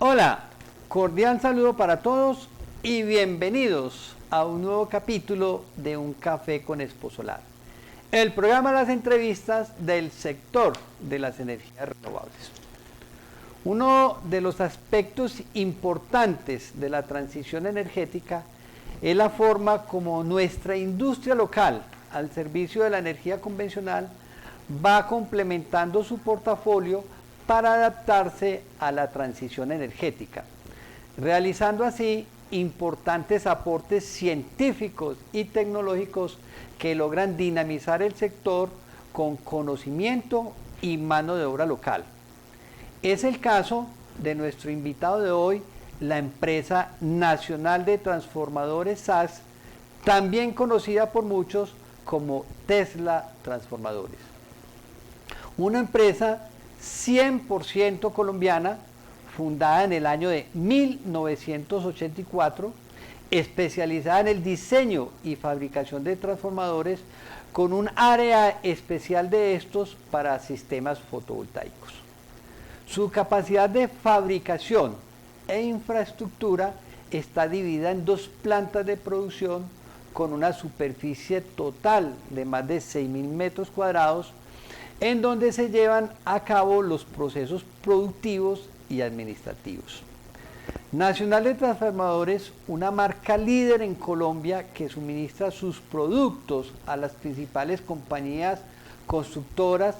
Hola, cordial saludo para todos y bienvenidos a un nuevo capítulo de Un Café con Esposolar, el programa de las entrevistas del sector de las energías renovables. Uno de los aspectos importantes de la transición energética es la forma como nuestra industria local, al servicio de la energía convencional, va complementando su portafolio para adaptarse a la transición energética, realizando así importantes aportes científicos y tecnológicos que logran dinamizar el sector con conocimiento y mano de obra local. Es el caso de nuestro invitado de hoy, la empresa Nacional de Transformadores SAS, también conocida por muchos como Tesla Transformadores. Una empresa 100% colombiana, fundada en el año de 1984, especializada en el diseño y fabricación de transformadores, con un área especial de estos para sistemas fotovoltaicos. Su capacidad de fabricación e infraestructura está dividida en dos plantas de producción con una superficie total de más de 6.000 metros cuadrados, en donde se llevan a cabo los procesos productivos y administrativos. Nacional de Transformadores, una marca líder en Colombia que suministra sus productos a las principales compañías constructoras,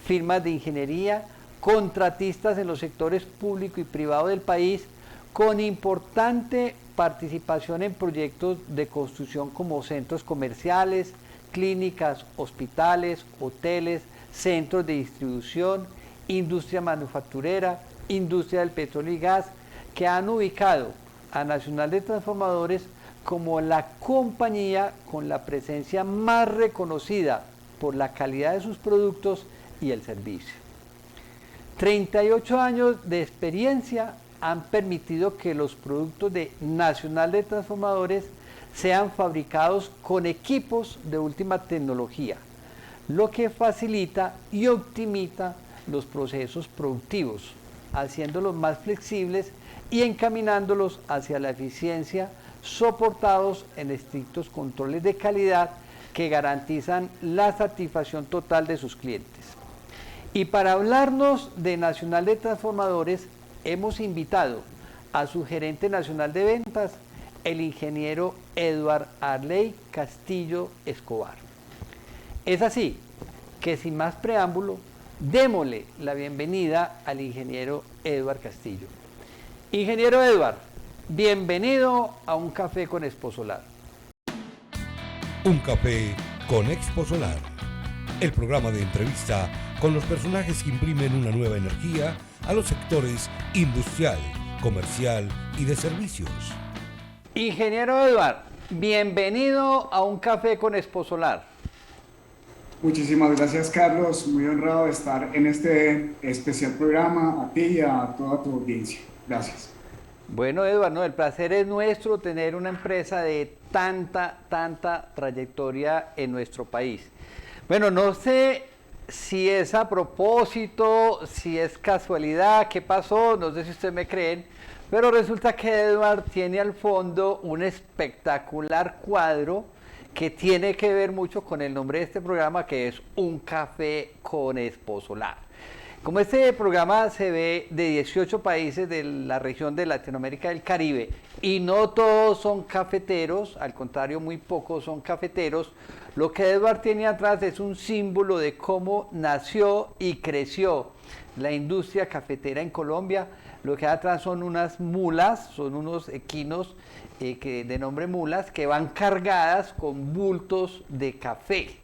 firmas de ingeniería, contratistas en los sectores público y privado del país, con importante participación en proyectos de construcción como centros comerciales, clínicas, hospitales, hoteles, centros de distribución, industria manufacturera, industria del petróleo y gas, que han ubicado a Nacional de Transformadores como la compañía con la presencia más reconocida por la calidad de sus productos y el servicio. 38 años de experiencia han permitido que los productos de Nacional de Transformadores sean fabricados con equipos de última tecnología, lo que facilita y optimiza los procesos productivos, haciéndolos más flexibles y encaminándolos hacia la eficiencia, soportados en estrictos controles de calidad que garantizan la satisfacción total de sus clientes. Y para hablarnos de Nacional de Transformadores, hemos invitado a su gerente nacional de ventas, el ingeniero Edward Arley Castillo Escobar. Es así que, sin más preámbulo, démosle la bienvenida al ingeniero Edward Castillo. Ingeniero Edward, bienvenido a Un Café con Esposolar. Un Café con Exposolar, el programa de entrevista con los personajes que imprimen una nueva energía a los sectores industrial, comercial y de servicios. Ingeniero Edward, bienvenido a Un Café con Esposolar. Muchísimas gracias, Carlos. Muy honrado de estar en este especial programa, a ti y a toda tu audiencia. Gracias. Bueno, Edward, no, el placer es nuestro tener una empresa de tanta trayectoria en nuestro país. Bueno, no sé si es a propósito, si es casualidad, qué pasó, no sé si ustedes me creen, pero resulta que Edward tiene al fondo un espectacular cuadro que tiene que ver mucho con el nombre de este programa, que es Un Café con Esposolar. Como este programa se ve de 18 países de la región de Latinoamérica y del Caribe, y no todos son cafeteros, al contrario, muy pocos son cafeteros, lo que Edward tiene atrás es un símbolo de cómo nació y creció la industria cafetera en Colombia. Lo que hay atrás son unas mulas, son unos equinos de nombre mulas, que van cargadas con bultos de café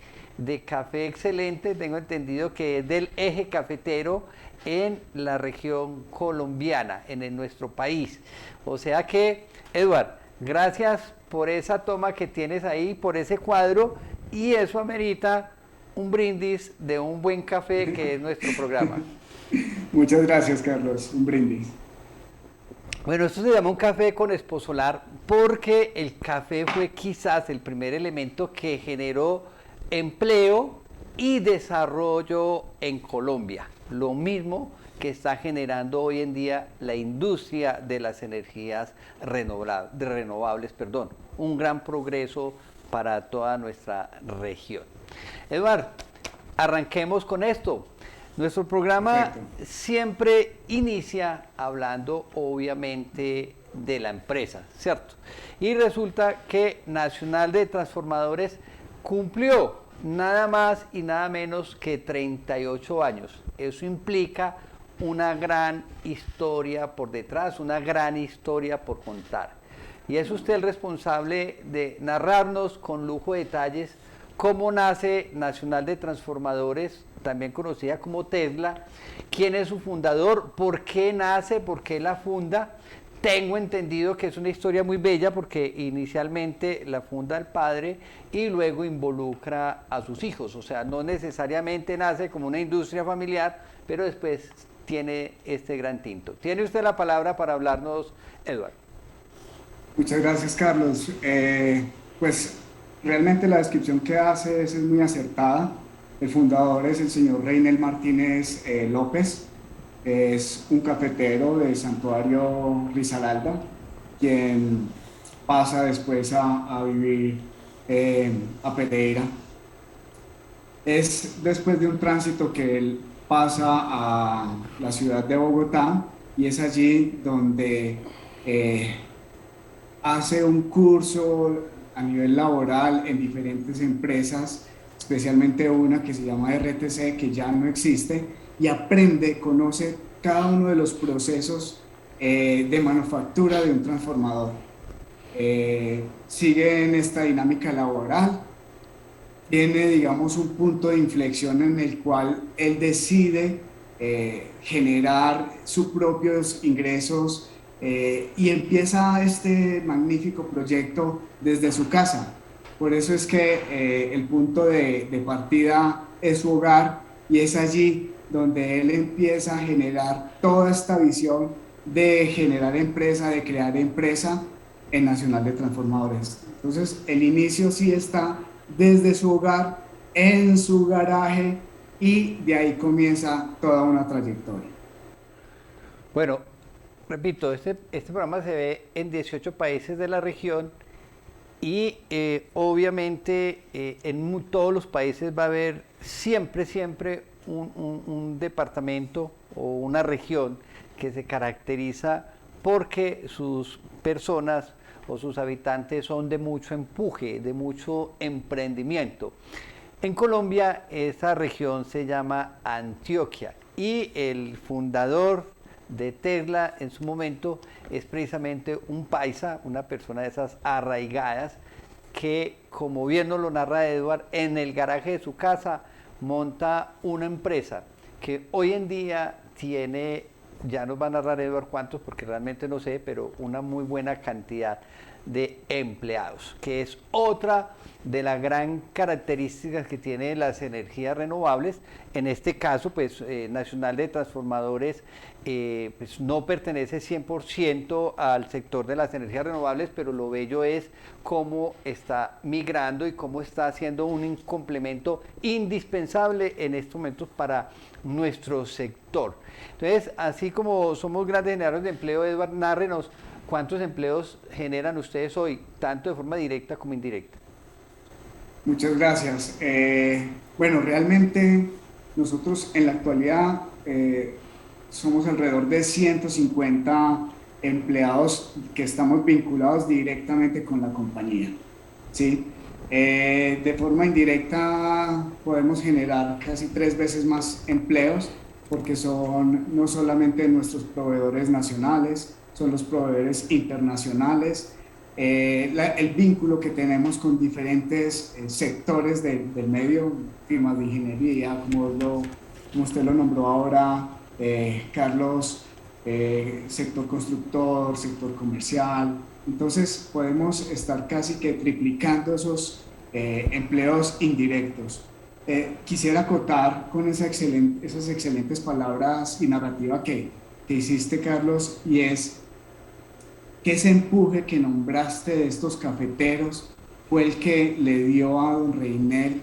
excelente, tengo entendido que es del eje cafetero en la región colombiana, en nuestro país. O sea que, Edward, gracias por esa toma que tienes ahí, por ese cuadro, y eso amerita un brindis de un buen café que es nuestro programa. Muchas gracias, Carlos. Un brindis. Bueno, esto se llama Un Café con Esposolar porque el café fue quizás el primer elemento que generó empleo y desarrollo en Colombia. Lo mismo que está generando hoy en día la industria de las energías renovables, un gran progreso para toda nuestra región. Eduardo, arranquemos con esto. Nuestro programa siempre inicia hablando obviamente de la empresa, ¿cierto? Y resulta que Nacional de Transformadores cumplió nada más y nada menos que 38 años. Eso implica una gran historia por detrás, una gran historia por contar. Y es usted el responsable de narrarnos con lujo de detalles cómo nace Nacional de Transformadores, también conocida como Tesla, quién es su fundador, por qué nace, por qué la funda. Tengo entendido que es una historia muy bella porque inicialmente la funda el padre y luego involucra a sus hijos. O sea, no necesariamente nace como una industria familiar, pero después tiene este gran tinto. Tiene usted la palabra para hablarnos, Eduardo. Muchas gracias, Carlos. Pues realmente la descripción que haces es muy acertada. El fundador es el señor Reinel Martínez López. Es un cafetero de Santuario Risaralda, quien pasa después a vivir a Pereira. Es después de un tránsito que él pasa a la ciudad de Bogotá y es allí donde hace un curso a nivel laboral en diferentes empresas, especialmente una que se llama RTC, que ya no existe, y aprende, conoce cada uno de los procesos de manufactura de un transformador. Sigue en esta dinámica laboral, tiene, digamos, un punto de inflexión en el cual él decide generar sus propios ingresos y empieza este magnífico proyecto desde su casa. Por eso es que el punto de partida es su hogar y es allí donde él empieza a generar toda esta visión de generar empresa, de crear empresa en Nacional de Transformadores. Entonces, el inicio sí está desde su hogar, en su garaje, y de ahí comienza toda una trayectoria. Bueno, repito, este programa se ve en 18 países de la región y obviamente en todos los países va a haber siempre un departamento o una región que se caracteriza porque sus personas o sus habitantes son de mucho empuje, de mucho emprendimiento. En Colombia esta región se llama Antioquia y el fundador de Tesla en su momento es precisamente un paisa, una persona de esas arraigadas que, como bien nos lo narra Edward, en el garaje de su casa monta una empresa que hoy en día tiene, ya nos va a narrar Edward cuántos porque realmente no sé, pero una muy buena cantidad de empleados, que es otra de las gran características que tienen las energías renovables. En este caso, pues Nacional de Transformadores pues, no pertenece 100% al sector de las energías renovables, pero lo bello es cómo está migrando y cómo está haciendo un complemento indispensable en estos momentos para nuestro sector. Entonces, así como somos grandes generadores de empleo, Edward, nárrenos ¿cuántos empleos generan ustedes hoy, tanto de forma directa como indirecta? Muchas gracias. Bueno, realmente nosotros en la actualidad somos alrededor de 150 empleados que estamos vinculados directamente con la compañía, ¿sí? De forma indirecta podemos generar casi 3 veces más empleos porque son no solamente nuestros proveedores nacionales, son los proveedores internacionales, el vínculo que tenemos con diferentes sectores del medio, firmas de ingeniería, como usted lo nombró ahora, Carlos, sector constructor, sector comercial. Entonces podemos estar casi que triplicando esos empleos indirectos. Quisiera acotar con esas excelentes palabras y narrativa que hiciste, Carlos, y es que ese empuje que nombraste de estos cafeteros fue el que le dio a don Reinel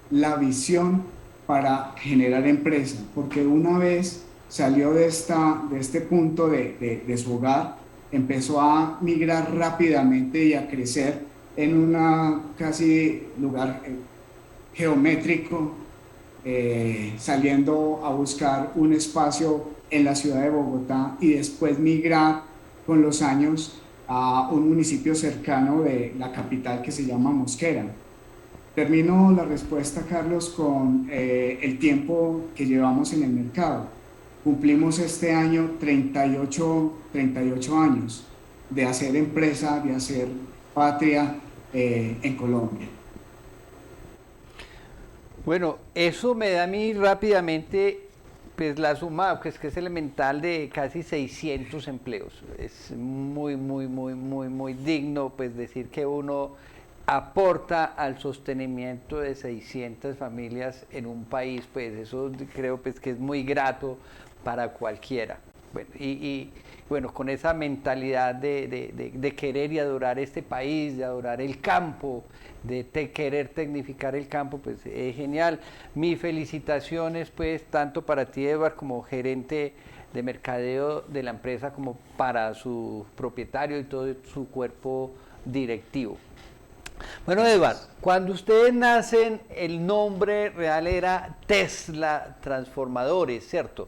la visión para generar empresa, porque una vez salió de este punto de su hogar, empezó a migrar rápidamente y a crecer en un casi lugar geométrico, saliendo a buscar un espacio en la ciudad de Bogotá y después migrar con los años a un municipio cercano de la capital que se llama Mosquera. Termino la respuesta, Carlos, con el tiempo que llevamos en el mercado. Cumplimos este año 38 años de hacer empresa, de hacer patria en Colombia. Bueno, eso me da a mí rápidamente pues la suma, pues, que es elemental, de casi 600 empleos. Es muy digno pues decir que uno aporta al sostenimiento de 600 familias en un país, pues eso creo pues que es muy grato para cualquiera. Bueno, bueno, con esa mentalidad de querer y adorar este país, de adorar el campo, de querer tecnificar el campo, pues es genial. Mis felicitaciones pues tanto para ti, Edward, como gerente de mercadeo de la empresa, como para su propietario y todo su cuerpo directivo. Bueno, Edward, cuando ustedes nacen, el nombre real era Tesla Transformadores, ¿cierto?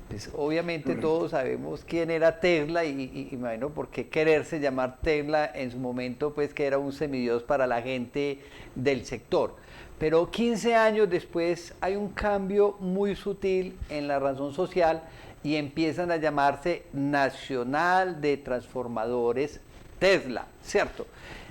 Pues obviamente todos sabemos quién era Tesla y imagino por qué quererse llamar Tesla en su momento, pues que era un semidios para la gente del sector. Pero 15 años después hay un cambio muy sutil en la razón social y empiezan a llamarse Nacional de Transformadores Tesla, ¿cierto?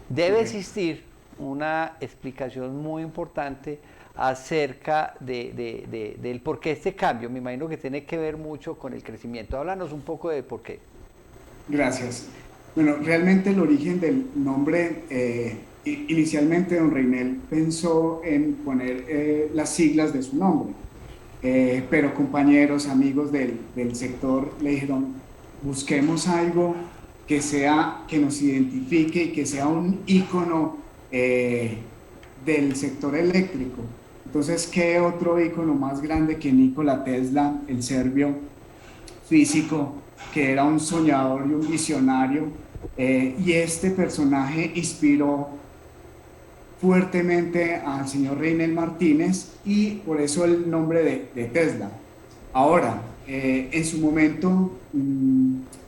Debe existir una explicación muy importante acerca del por qué este cambio. Me imagino que tiene que ver mucho con el crecimiento. Háblanos un poco de por qué. Gracias. Bueno, realmente el origen del nombre, inicialmente don Reinel pensó en poner las siglas de su nombre, pero compañeros, amigos del sector le dijeron, busquemos algo que nos identifique y que sea un ícono del sector eléctrico. Entonces, ¿qué otro ícono más grande que Nikola Tesla, el serbio físico, que era un soñador y un visionario? Y este personaje inspiró fuertemente al señor Reinel Martínez y por eso el nombre de Tesla. Ahora, en su momento,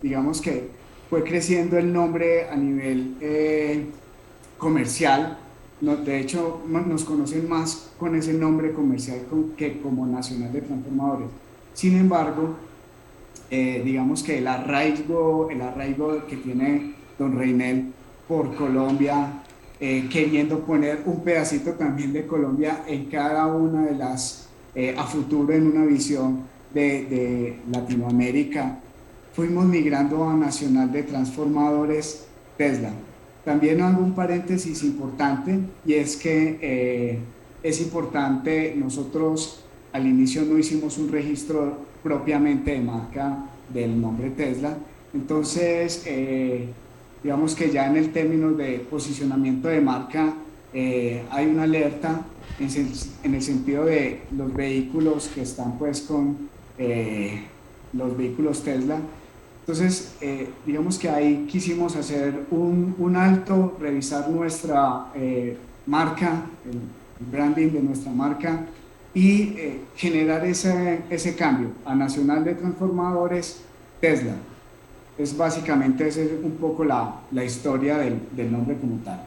digamos que fue creciendo el nombre a nivel comercial. De hecho, nos conocen más con ese nombre comercial que como Nacional de Transformadores. Sin embargo, digamos que el arraigo que tiene don Reinel por Colombia, queriendo poner un pedacito también de Colombia en cada una de las, a futuro en una visión de Latinoamérica, fuimos migrando a Nacional de Transformadores Tesla. También hago un paréntesis importante y es que es importante, nosotros al inicio no hicimos un registro propiamente de marca del nombre Tesla, entonces digamos que ya en el término de posicionamiento de marca hay una alerta en el sentido de los vehículos que están pues con los vehículos Tesla. Entonces, digamos que ahí quisimos hacer un alto, revisar nuestra marca, el branding de nuestra marca y generar ese cambio a Nacional de Transformadores Tesla. Es básicamente esa es un poco la historia del nombre como tal.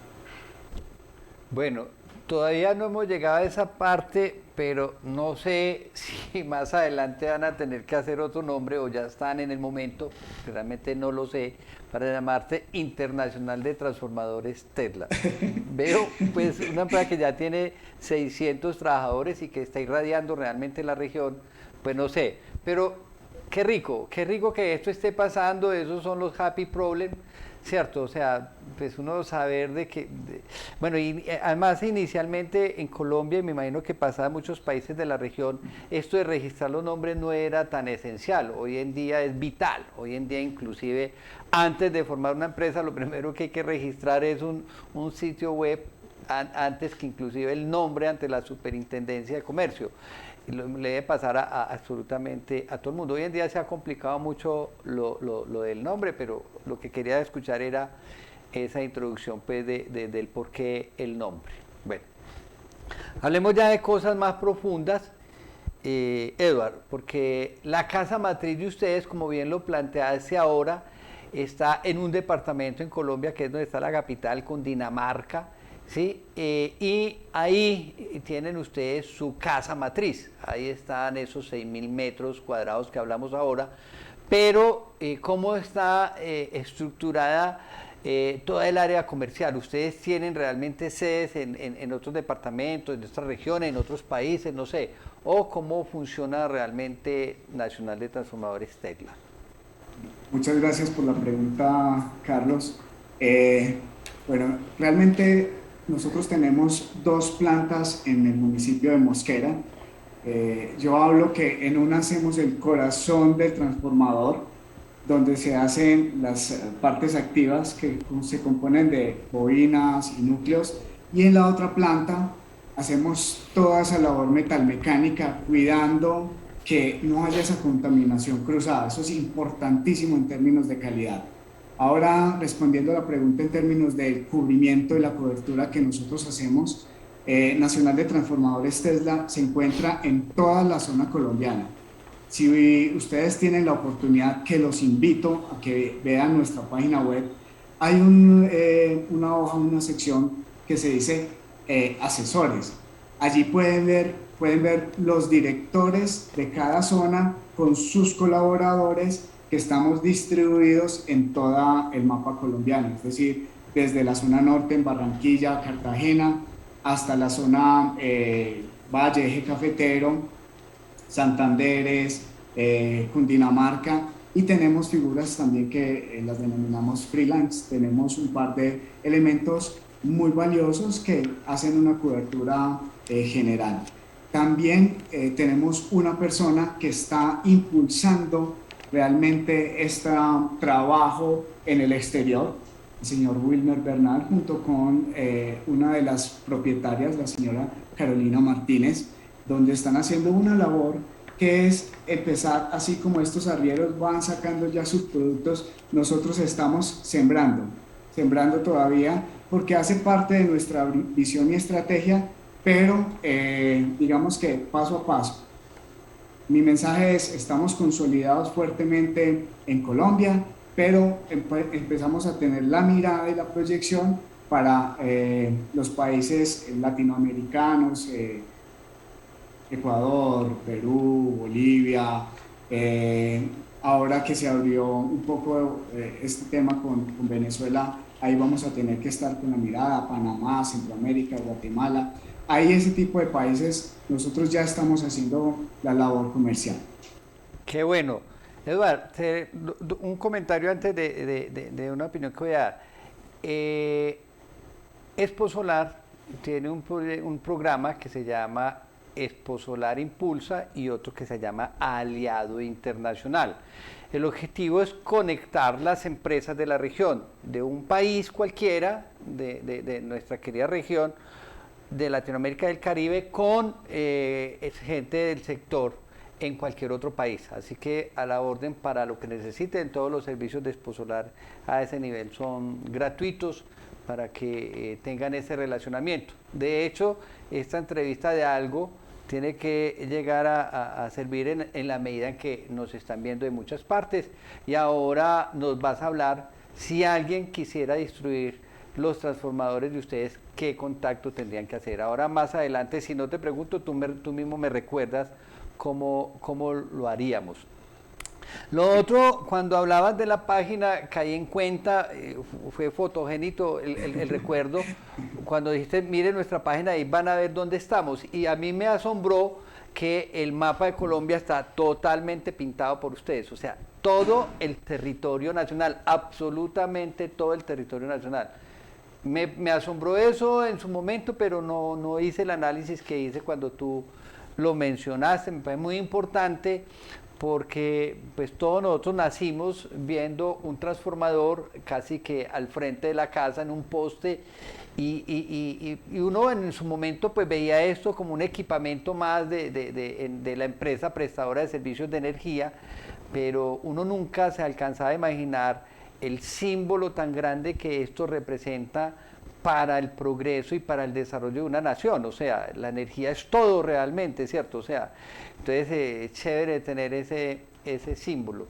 Bueno, todavía no hemos llegado a esa parte, pero no sé si más adelante van a tener que hacer otro nombre o ya están en el momento, realmente no lo sé, para llamarse Internacional de Transformadores Tesla. Veo pues una empresa que ya tiene 600 trabajadores y que está irradiando realmente la región, pues no sé, pero qué rico que esto esté pasando, esos son los happy problems, ¿cierto? O sea, pues uno saber de que, bueno, y además inicialmente en Colombia, y me imagino que pasaba en muchos países de la región, esto de registrar los nombres no era tan esencial, hoy en día es vital, hoy en día inclusive antes de formar una empresa lo primero que hay que registrar es un sitio web antes que inclusive el nombre ante la Superintendencia de Comercio. le debe pasar a absolutamente a todo el mundo. Hoy en día se ha complicado mucho lo del nombre, pero lo que quería escuchar era esa introducción pues, del por qué el nombre. Bueno, hablemos ya de cosas más profundas, Edward, porque la casa matriz de ustedes, como bien lo planteaste ahora, está en un departamento en Colombia que es donde está la capital, Cundinamarca, ¿sí? Y ahí tienen ustedes su casa matriz, ahí están esos 6.000 metros cuadrados que hablamos ahora, pero ¿cómo está estructurada toda el área comercial? ¿Ustedes tienen realmente sedes en otros departamentos, en otras regiones, en otros países, no sé? ¿O cómo funciona realmente Nacional de Transformadores Tecla? Muchas gracias por la pregunta, Carlos. Bueno, realmente nosotros tenemos dos plantas en el municipio de Mosquera. Yo hablo que en una hacemos el corazón del transformador, donde se hacen las partes activas que se componen de bobinas y núcleos, y en la otra planta hacemos toda esa labor metalmecánica, cuidando que no haya esa contaminación cruzada. Eso es importantísimo en términos de calidad. Ahora, respondiendo a la pregunta en términos del cubrimiento y la cobertura que nosotros hacemos, Nacional de Transformadores Tesla se encuentra en toda la zona colombiana. Si ustedes tienen la oportunidad, que los invito a que vean nuestra página web, hay una hoja, una sección que se dice asesores. Allí pueden ver los directores de cada zona con sus colaboradores, que estamos distribuidos en todo el mapa colombiano, es decir, desde la zona norte en Barranquilla, Cartagena, hasta la zona Valle, Eje Cafetero, Santanderes, Cundinamarca, y tenemos figuras también que las denominamos freelance. Tenemos un par de elementos muy valiosos que hacen una cobertura general. También tenemos una persona que está impulsando realmente este trabajo en el exterior, el señor Wilmer Bernal, junto con una de las propietarias, la señora Carolina Martínez, donde están haciendo una labor que es empezar, así como estos arrieros van sacando ya sus productos, nosotros estamos sembrando todavía, porque hace parte de nuestra visión y estrategia, pero digamos que paso a paso. Mi mensaje es: estamos consolidados fuertemente en Colombia, pero empezamos a tener la mirada y la proyección para los países latinoamericanos, Ecuador, Perú, Bolivia. Ahora que se abrió un poco este tema con Venezuela, ahí vamos a tener que estar con la mirada, Panamá, Centroamérica, Guatemala. Ahí ese tipo de países nosotros ya estamos haciendo la labor comercial. Qué bueno. Eduardo, un comentario antes de una opinión que voy a dar. Expo Solar tiene un programa que se llama Expo Solar Impulsa y otro que se llama Aliado Internacional. El objetivo es conectar las empresas de la región, de un país cualquiera, de nuestra querida región, de Latinoamérica y del Caribe, con gente del sector en cualquier otro país. Así que a la orden para lo que necesiten. Todos los servicios de Expo Solar a ese nivel son gratuitos para que tengan ese relacionamiento. De hecho, esta entrevista de algo tiene que llegar a servir en la medida en que nos están viendo de muchas partes. Y ahora nos vas a hablar, si alguien quisiera distribuir los transformadores de ustedes, ¿qué contacto tendrían que hacer? Ahora más adelante, si no te pregunto, tú mismo me recuerdas cómo lo haríamos. Lo otro, cuando hablabas de la página, caí en cuenta, fue fotogénico el recuerdo, cuando dijiste, mire nuestra página, ahí van a ver dónde estamos. Y a mí me asombró que el mapa de Colombia está totalmente pintado por ustedes, o sea, todo el territorio nacional, absolutamente todo el territorio nacional. Me asombró eso en su momento, pero no hice el análisis que hice cuando tú lo mencionaste. Me parece muy importante porque pues todos nosotros nacimos viendo un transformador casi que al frente de la casa en un poste y uno en su momento pues veía esto como un equipamiento más de la empresa prestadora de servicios de energía, pero uno nunca se alcanzaba a imaginar el símbolo tan grande que esto representa para el progreso y para el desarrollo de una nación. O sea, la energía es todo realmente, ¿cierto? O sea, entonces es chévere tener ese símbolo.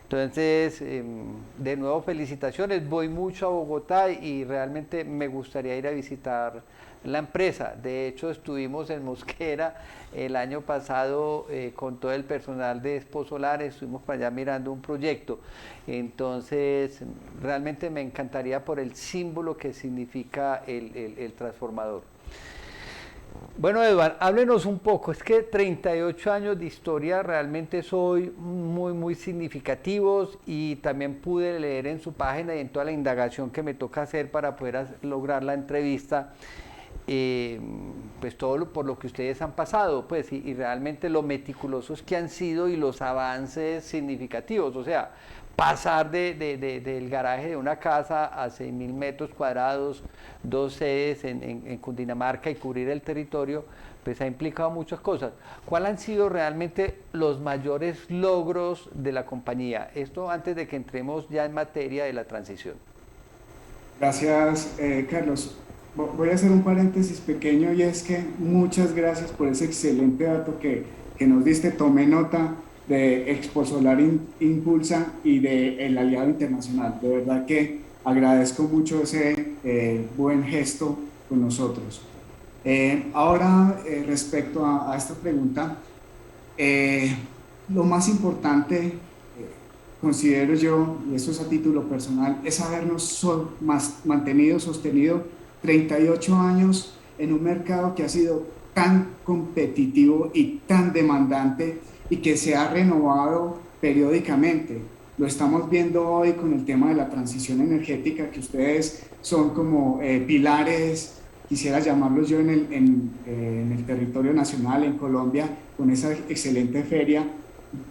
Entonces, de nuevo felicitaciones, voy mucho a Bogotá y realmente me gustaría ir a visitar la empresa. De hecho, estuvimos en Mosquera el año pasado con todo el personal de Expo Solar, estuvimos para allá mirando un proyecto. Entonces, realmente me encantaría por el símbolo que significa el transformador. Bueno, Eduardo, háblenos un poco. Es que 38 años de historia realmente soy muy significativos y también pude leer en su página y en toda la indagación que me toca hacer para poder lograr la entrevista, pues todo por lo que ustedes han pasado, pues, y realmente lo meticulosos que han sido y los avances significativos. O sea, pasar del garaje de una casa a 6.000 metros cuadrados, 2 sedes en Cundinamarca y cubrir el territorio, pues ha implicado muchas cosas. ¿Cuáles han sido realmente los mayores logros de la compañía? Esto antes de que entremos ya en materia de la transición. Gracias, Carlos. Voy a hacer un paréntesis pequeño y es que muchas gracias por ese excelente dato que nos diste. Tomé nota de Expo Solar Impulsa y del Aliado Internacional. De verdad que agradezco mucho ese buen gesto con nosotros. Ahora, respecto a esta pregunta, lo más importante, considero yo, y esto es a título personal, es habernos mantenido, sostenido 38 años en un mercado que ha sido tan competitivo y tan demandante y que se ha renovado periódicamente. Lo estamos viendo hoy con el tema de la transición energética, que ustedes son como pilares, quisiera llamarlos yo, en el territorio nacional, en Colombia, con esa excelente feria,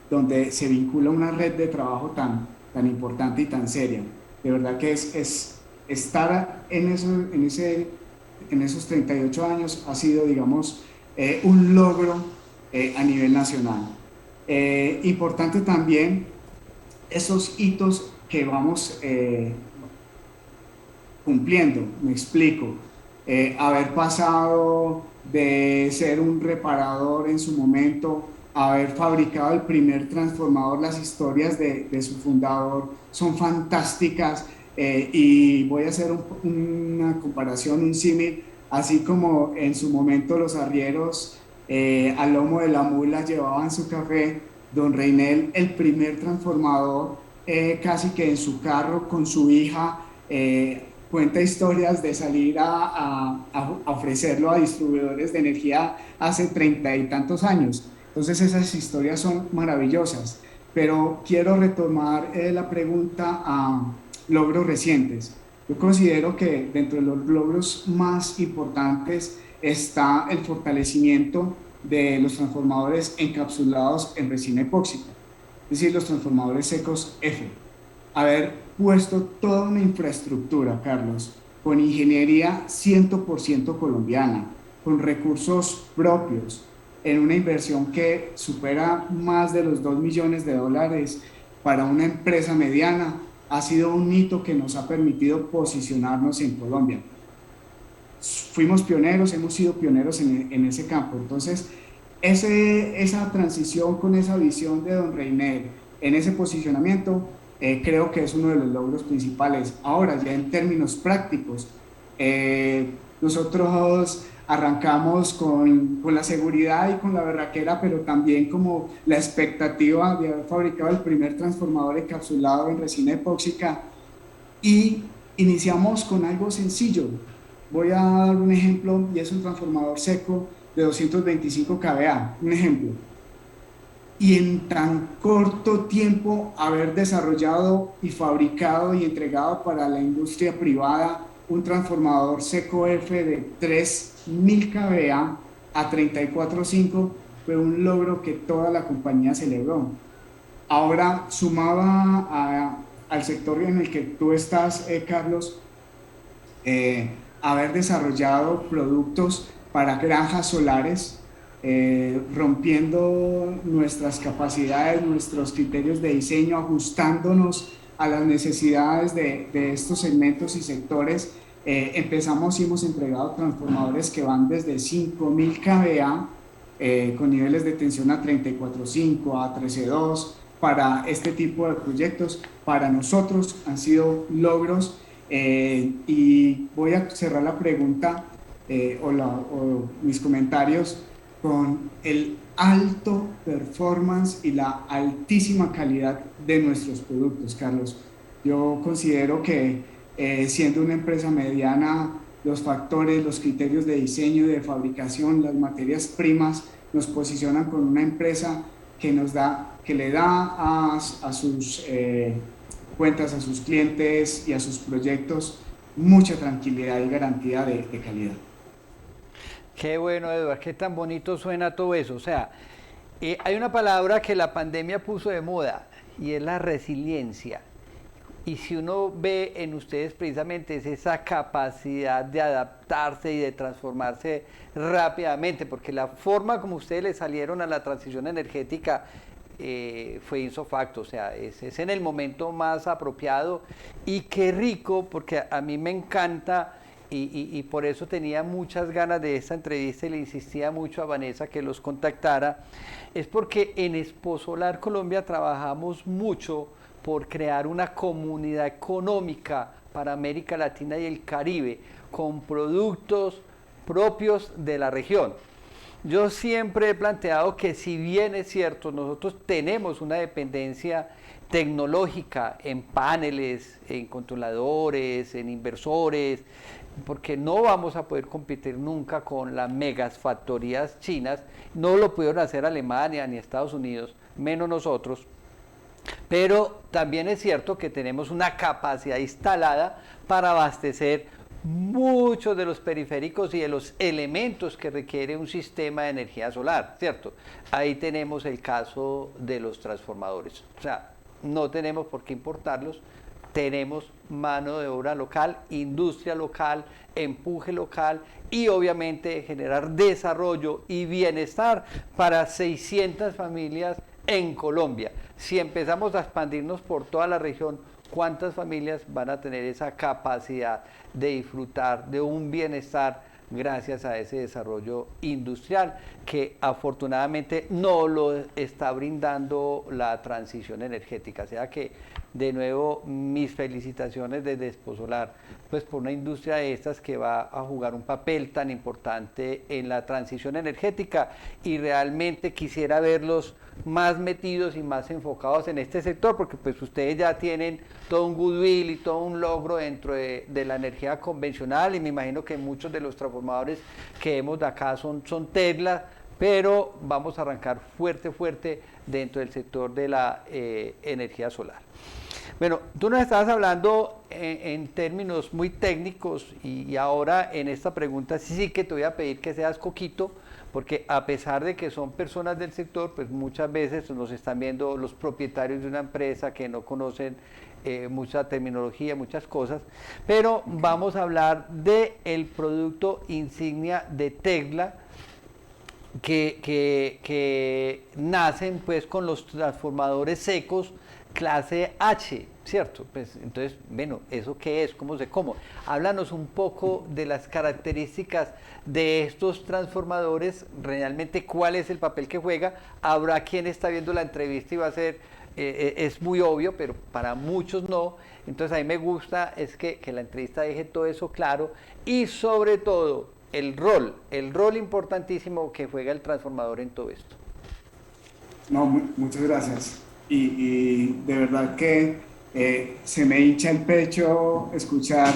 donde se vincula una red de trabajo tan importante y tan seria. De verdad que es estar en esos 38 años ha sido, digamos, un logro a nivel nacional. Importante también esos hitos que vamos cumpliendo, me explico. Haber pasado de ser un reparador en su momento, haber fabricado el primer transformador, las historias de su fundador son fantásticas, y voy a hacer una comparación, un símil, así como en su momento los arrieros al lomo de la mula llevaban su café, don Reinel, el primer transformador, casi que en su carro con su hija, cuenta historias de salir a ofrecerlo a distribuidores de energía hace 30 y tantos años. Entonces esas historias son maravillosas, pero quiero retomar la pregunta a logros recientes. Yo considero que dentro de los logros más importantes está el fortalecimiento de los transformadores encapsulados en resina epóxica, es decir, los transformadores secos F. Haber puesto toda una infraestructura, Carlos, con ingeniería 100% colombiana, con recursos propios, en una inversión que supera más de los $2 millones para una empresa mediana, ha sido un hito que nos ha permitido posicionarnos en Colombia. Fuimos pioneros, hemos sido pioneros en ese campo. Entonces, esa transición con esa visión de don Reinel en ese posicionamiento, creo que es uno de los logros principales. Ahora, ya en términos prácticos, nosotros arrancamos con la seguridad y con la berraquera, pero también como la expectativa de haber fabricado el primer transformador encapsulado en resina epóxica, y iniciamos con algo sencillo. Voy a dar un ejemplo, y es un transformador seco de 225 kVA, un ejemplo. Y en tan corto tiempo haber desarrollado y fabricado y entregado para la industria privada un transformador seco F de 3.000 kVA a 34.5 fue un logro que toda la compañía celebró. Ahora, al sector en el que tú estás, Carlos, haber desarrollado productos para granjas solares, rompiendo nuestras capacidades, nuestros criterios de diseño, ajustándonos a las necesidades de estos segmentos y sectores. Empezamos y hemos entregado transformadores que van desde 5000 kVA con niveles de tensión a 34.5, a 13.2 para este tipo de proyectos. Para nosotros han sido logros y voy a cerrar la pregunta o mis comentarios con el alto performance y la altísima calidad de nuestros productos, Carlos. Yo considero que siendo una empresa mediana, los factores, los criterios de diseño, de fabricación, las materias primas nos posicionan con una empresa que le da a sus cuentas, a sus clientes y a sus proyectos mucha tranquilidad y garantía de calidad. Qué bueno, Eduardo, qué tan bonito suena todo eso. O sea, hay una palabra que la pandemia puso de moda y es la resiliencia. Y si uno ve en ustedes precisamente es esa capacidad de adaptarse y de transformarse rápidamente, porque la forma como ustedes le salieron a la transición energética fue ipso facto, o sea, es en el momento más apropiado. Y qué rico, porque a mí me encanta y por eso tenía muchas ganas de esta entrevista y le insistía mucho a Vanessa que los contactara, es porque en Exposolar Colombia trabajamos mucho por crear una comunidad económica para América Latina y el Caribe con productos propios de la región. Yo siempre he planteado que si bien es cierto, nosotros tenemos una dependencia tecnológica en paneles, en controladores, en inversores, porque no vamos a poder competir nunca con las megas factorías chinas, no lo pudieron hacer Alemania ni Estados Unidos, menos nosotros. Pero también es cierto que tenemos una capacidad instalada para abastecer muchos de los periféricos y de los elementos que requiere un sistema de energía solar, ¿cierto? Ahí tenemos el caso de los transformadores. O sea, no tenemos por qué importarlos, tenemos mano de obra local, industria local, empuje local y obviamente generar desarrollo y bienestar para 600 familias en Colombia. Si empezamos a expandirnos por toda la región, ¿cuántas familias van a tener esa capacidad de disfrutar de un bienestar gracias a ese desarrollo industrial que afortunadamente no lo está brindando la transición energética? O sea que, de nuevo, mis felicitaciones desde Exposolar, pues por una industria de estas que va a jugar un papel tan importante en la transición energética, y realmente quisiera verlos más metidos y más enfocados en este sector, porque pues ustedes ya tienen todo un goodwill y todo un logro dentro de la energía convencional, y me imagino que muchos de los transformadores que vemos de acá son Tesla, pero vamos a arrancar fuerte dentro del sector de la energía solar. Bueno, tú nos estabas hablando en términos muy técnicos y ahora en esta pregunta sí que te voy a pedir que seas coquito, porque a pesar de que son personas del sector, pues muchas veces nos están viendo los propietarios de una empresa que no conocen mucha terminología, muchas cosas, pero vamos a hablar del producto insignia de Tesla, que nacen pues con los transformadores secos clase H, ¿cierto? Pues entonces, bueno, ¿eso qué es? ¿Cómo se come? Háblanos un poco de las características de estos transformadores, realmente cuál es el papel que juega. Habrá quien está viendo la entrevista y va a ser, es muy obvio, pero para muchos no. Entonces a mí me gusta es que la entrevista deje todo eso claro, y sobre todo el rol importantísimo que juega el transformador en todo esto. No, muchas gracias. Y de verdad que se me hincha el pecho escuchar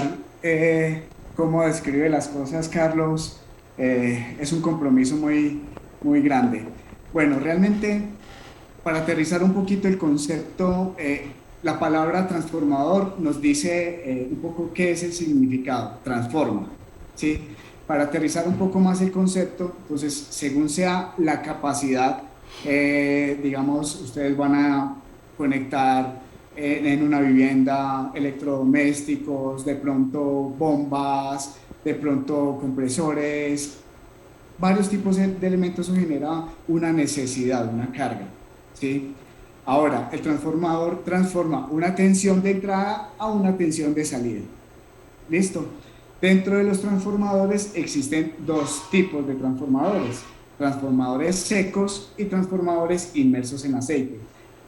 cómo describe las cosas, Carlos. Es un compromiso muy grande. Bueno, realmente, para aterrizar un poquito el concepto, la palabra transformador nos dice un poco qué es el significado, transforma, ¿sí? Para aterrizar un poco más el concepto, entonces, según sea la capacidad, digamos, ustedes van a conectar en una vivienda electrodomésticos, de pronto bombas, de pronto compresores, varios tipos de elementos. Eso genera una necesidad, una carga, ¿sí? Ahora, el transformador transforma una tensión de entrada a una tensión de salida. ¿Listo? Dentro de los transformadores existen dos tipos de transformadores: transformadores secos y transformadores inmersos en aceite.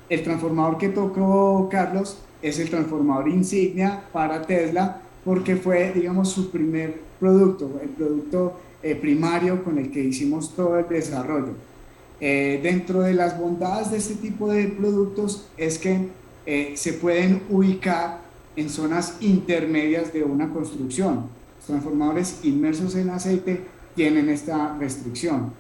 El transformador que tocó Carlos es el transformador insignia para Tesla, porque fue, digamos, su primer producto, el producto primario con el que hicimos todo el desarrollo. Dentro de las bondades de este tipo de productos es que se pueden ubicar en zonas intermedias de una construcción. Los transformadores inmersos en aceite tienen esta restricción.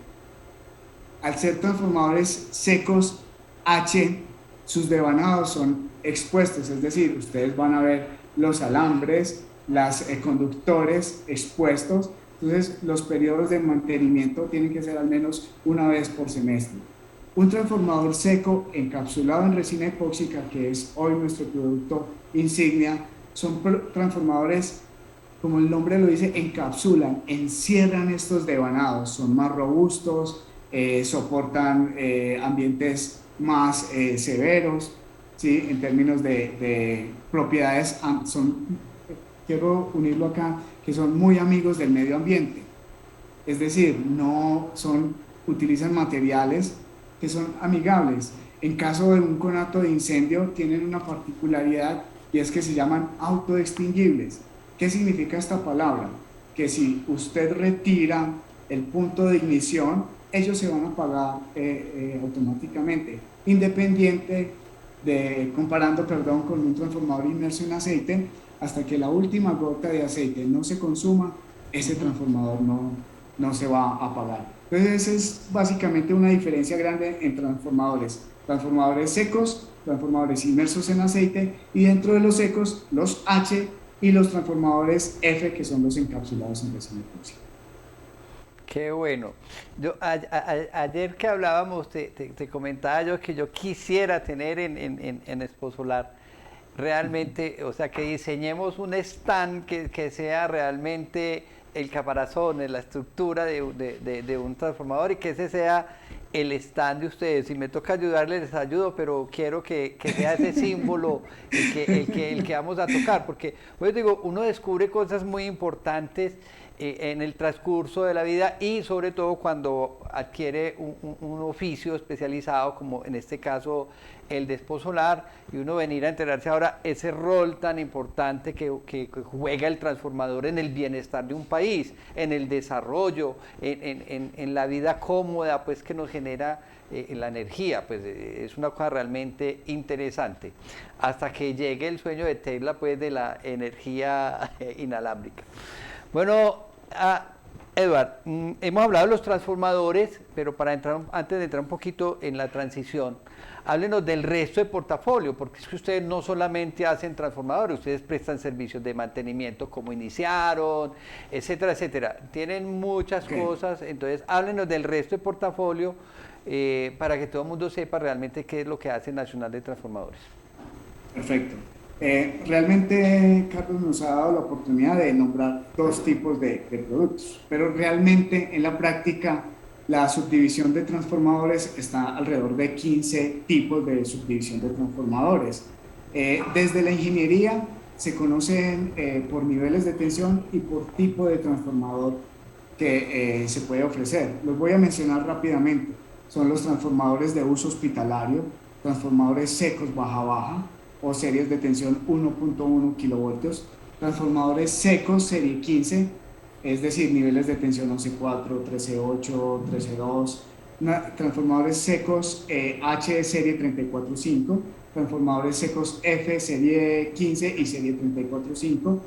Al ser transformadores secos H, sus devanados son expuestos, es decir, ustedes van a ver los alambres, los conductores expuestos. Entonces, los periodos de mantenimiento tienen que ser al menos una vez por semestre. Un transformador seco encapsulado en resina epóxica, que es hoy nuestro producto insignia, son transformadores, como el nombre lo dice, encapsulan, encierran estos devanados, son más robustos, soportan ambientes más severos, ¿sí? En términos de propiedades, quiero unirlo acá, que son muy amigos del medio ambiente. Es decir, utilizan materiales que son amigables. En caso de un conato de incendio, tienen una particularidad, y es que se llaman autoextinguibles. ¿Qué significa esta palabra? Que si usted retira el punto de ignición, ellos se van a apagar automáticamente, comparando con un transformador inmerso en aceite. Hasta que la última gota de aceite no se consuma, ese transformador no se va a apagar. Entonces, esa es básicamente una diferencia grande en transformadores secos, transformadores inmersos en aceite, y dentro de los secos, los H, y los transformadores F, que son los encapsulados en resina epóxica. Qué bueno. Ayer que hablábamos, te comentaba yo que yo quisiera tener en Expo Solar realmente, o sea, que diseñemos un stand que sea realmente el caparazón, la estructura de un transformador, y que ese sea el stand de ustedes. Si me toca ayudarles, les ayudo, pero quiero que sea ese símbolo el que vamos a tocar, porque, pues digo, uno descubre cosas muy importantes en el transcurso de la vida, y sobre todo cuando adquiere un oficio especializado, como en este caso el de Expo Solar, y uno venir a enterarse ahora ese rol tan importante que juega el transformador en el bienestar de un país, en el desarrollo, en la vida cómoda, pues, que nos genera la energía. Pues es una cosa realmente interesante, hasta que llegue el sueño de Tesla, pues, de la energía inalámbrica. Bueno, Edward, hemos hablado de los transformadores, pero antes de entrar un poquito en la transición, háblenos del resto de portafolio, porque es que ustedes no solamente hacen transformadores, ustedes prestan servicios de mantenimiento como iniciaron, etcétera, etcétera. Tienen muchas cosas, entonces háblenos del resto de portafolio para que todo el mundo sepa realmente qué es lo que hace Nacional de Transformadores. Perfecto. Realmente Carlos nos ha dado la oportunidad de nombrar dos tipos de productos, pero realmente en la práctica la subdivisión de transformadores está alrededor de 15 tipos de subdivisión de transformadores. Desde la ingeniería se conocen por niveles de tensión y por tipo de transformador que se puede ofrecer. Los voy a mencionar rápidamente. Son los transformadores de uso hospitalario, transformadores secos baja-baja, o series de tensión 1.1 kilovoltios, transformadores secos serie 15, es decir, niveles de tensión 11.4, 13.8, 13.2, transformadores secos H serie 34.5, transformadores secos F serie 15 y serie 34.5,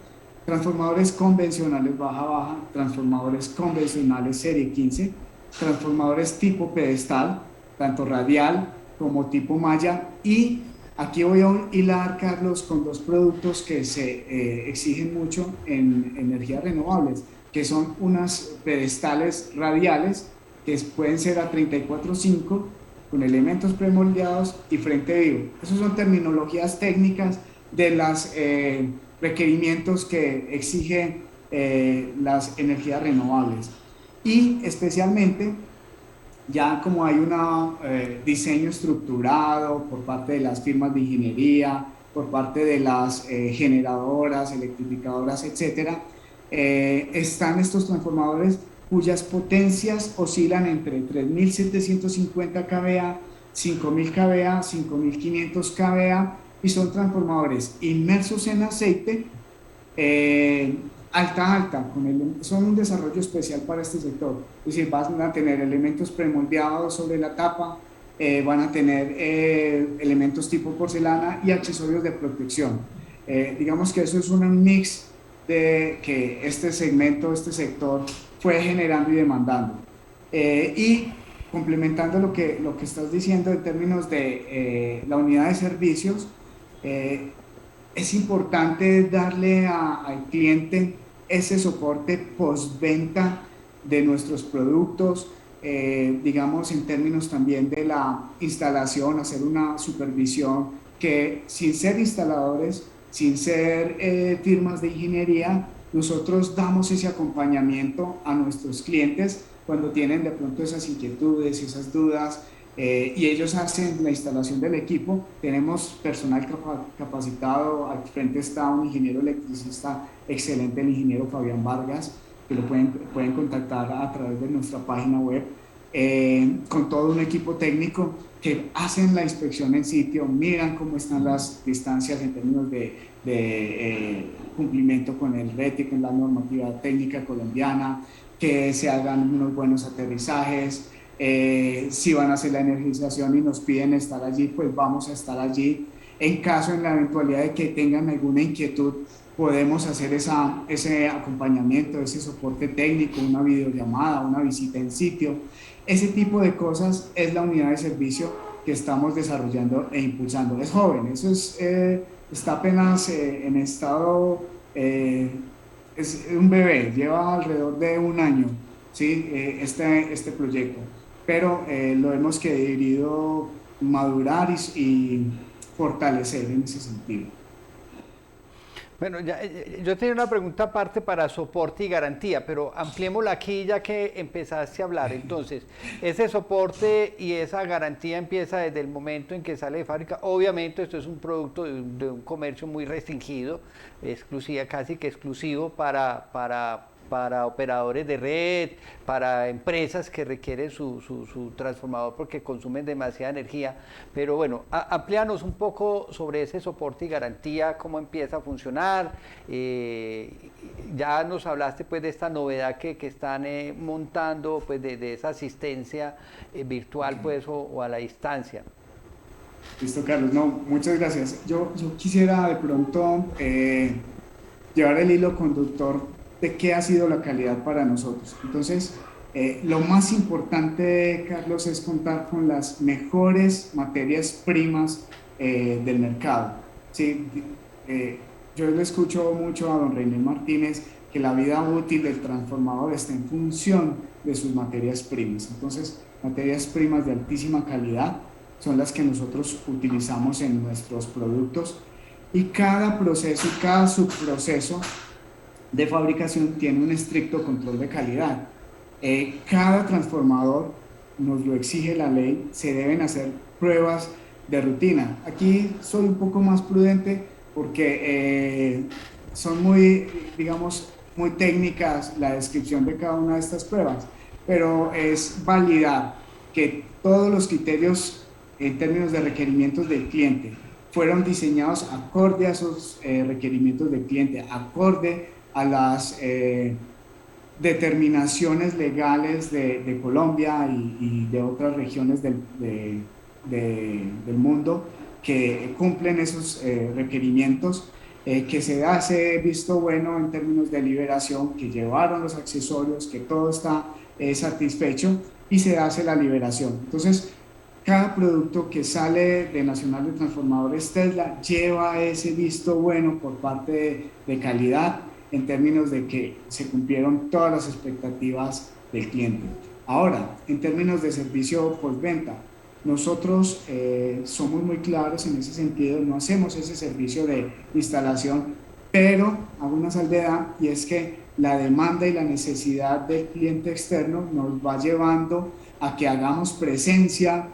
transformadores convencionales baja-baja, transformadores convencionales serie 15, transformadores tipo pedestal, tanto radial como tipo malla, y aquí voy a hilar, Carlos, con dos productos que se exigen mucho en energías renovables, que son unas pedestales radiales que pueden ser a 34.5 con elementos premoldeados y frente vivo. Esas son terminologías técnicas de los requerimientos que exigen las energías renovables. Y especialmente, ya como hay un diseño estructurado por parte de las firmas de ingeniería, por parte de las generadoras, electrificadoras, etcétera, están estos transformadores cuyas potencias oscilan entre 3.750 kVA, 5.000 kVA, 5.500 kVA, y son transformadores inmersos en aceite, alta, son un desarrollo especial para este sector. Es decir, van a tener elementos premoldeados sobre la tapa, van a tener elementos tipo porcelana y accesorios de protección. Digamos que eso es un mix de que este segmento, este sector fue generando y demandando. Y complementando lo que estás diciendo en términos de la unidad de servicios, es importante darle al cliente ese soporte postventa de nuestros productos, digamos en términos también de la instalación, hacer una supervisión que sin ser instaladores, sin ser firmas de ingeniería, nosotros damos ese acompañamiento a nuestros clientes cuando tienen de pronto esas inquietudes, esas dudas, y ellos hacen la instalación del equipo. Tenemos personal capacitado, al frente está un ingeniero electricista excelente, el ingeniero Fabián Vargas, que lo pueden contactar a través de nuestra página web, con todo un equipo técnico que hacen la inspección en sitio, miran cómo están las distancias en términos de cumplimiento con el RETI, con la normativa técnica colombiana, que se hagan unos buenos aterrizajes. Si van a hacer la energización y nos piden estar allí, pues vamos a estar allí. En la eventualidad de que tengan alguna inquietud, podemos hacer ese acompañamiento, ese soporte técnico, una videollamada, una visita en sitio. Ese tipo de cosas es la unidad de servicio que estamos desarrollando e impulsando. Es joven, eso está apenas en estado, es un bebé, lleva alrededor de un año, ¿sí? Este proyecto, pero lo hemos querido madurar y fortalecer en ese sentido. Bueno, yo tenía una pregunta aparte para soporte y garantía, pero ampliémosla aquí ya que empezaste a hablar. Entonces, ese soporte y esa garantía empieza desde el momento en que sale de fábrica. Obviamente esto es un producto de un comercio muy restringido, casi que exclusivo para operadores de red, para empresas que requieren su transformador porque consumen demasiada energía. Pero bueno, amplíanos un poco sobre ese soporte y garantía, cómo empieza a funcionar. Ya nos hablaste pues de esta novedad que están montando, pues de esa asistencia virtual pues o a la distancia. Listo, Carlos. No, muchas gracias. Yo quisiera de pronto llevar el hilo conductor de qué ha sido la calidad para nosotros. Entonces, lo más importante, Carlos, es contar con las mejores materias primas del mercado. ¿Sí? Yo le escucho mucho a don René Martínez que la vida útil del transformador está en función de sus materias primas. Entonces, materias primas de altísima calidad son las que nosotros utilizamos en nuestros productos, y cada proceso y cada subproceso de fabricación tiene un estricto control de calidad. Cada transformador, nos lo exige la ley, se deben hacer pruebas de rutina. Aquí soy un poco más prudente porque son muy, digamos, muy técnicas la descripción de cada una de estas pruebas, pero es validar que todos los criterios en términos de requerimientos del cliente fueron diseñados acorde a esos requerimientos del cliente, acorde a las determinaciones legales de Colombia y de otras regiones del mundo que cumplen esos requerimientos, que se hace visto bueno en términos de liberación, que llevaron los accesorios, que todo está satisfecho y se hace la liberación. Entonces, cada producto que sale de Nacional de Transformadores Tesla lleva ese visto bueno por parte de calidad, en términos de que se cumplieron todas las expectativas del cliente. Ahora, en términos de servicio postventa, nosotros somos muy claros en ese sentido, no hacemos ese servicio de instalación, pero hago una salvedad y es que la demanda y la necesidad del cliente externo nos va llevando a que hagamos presencia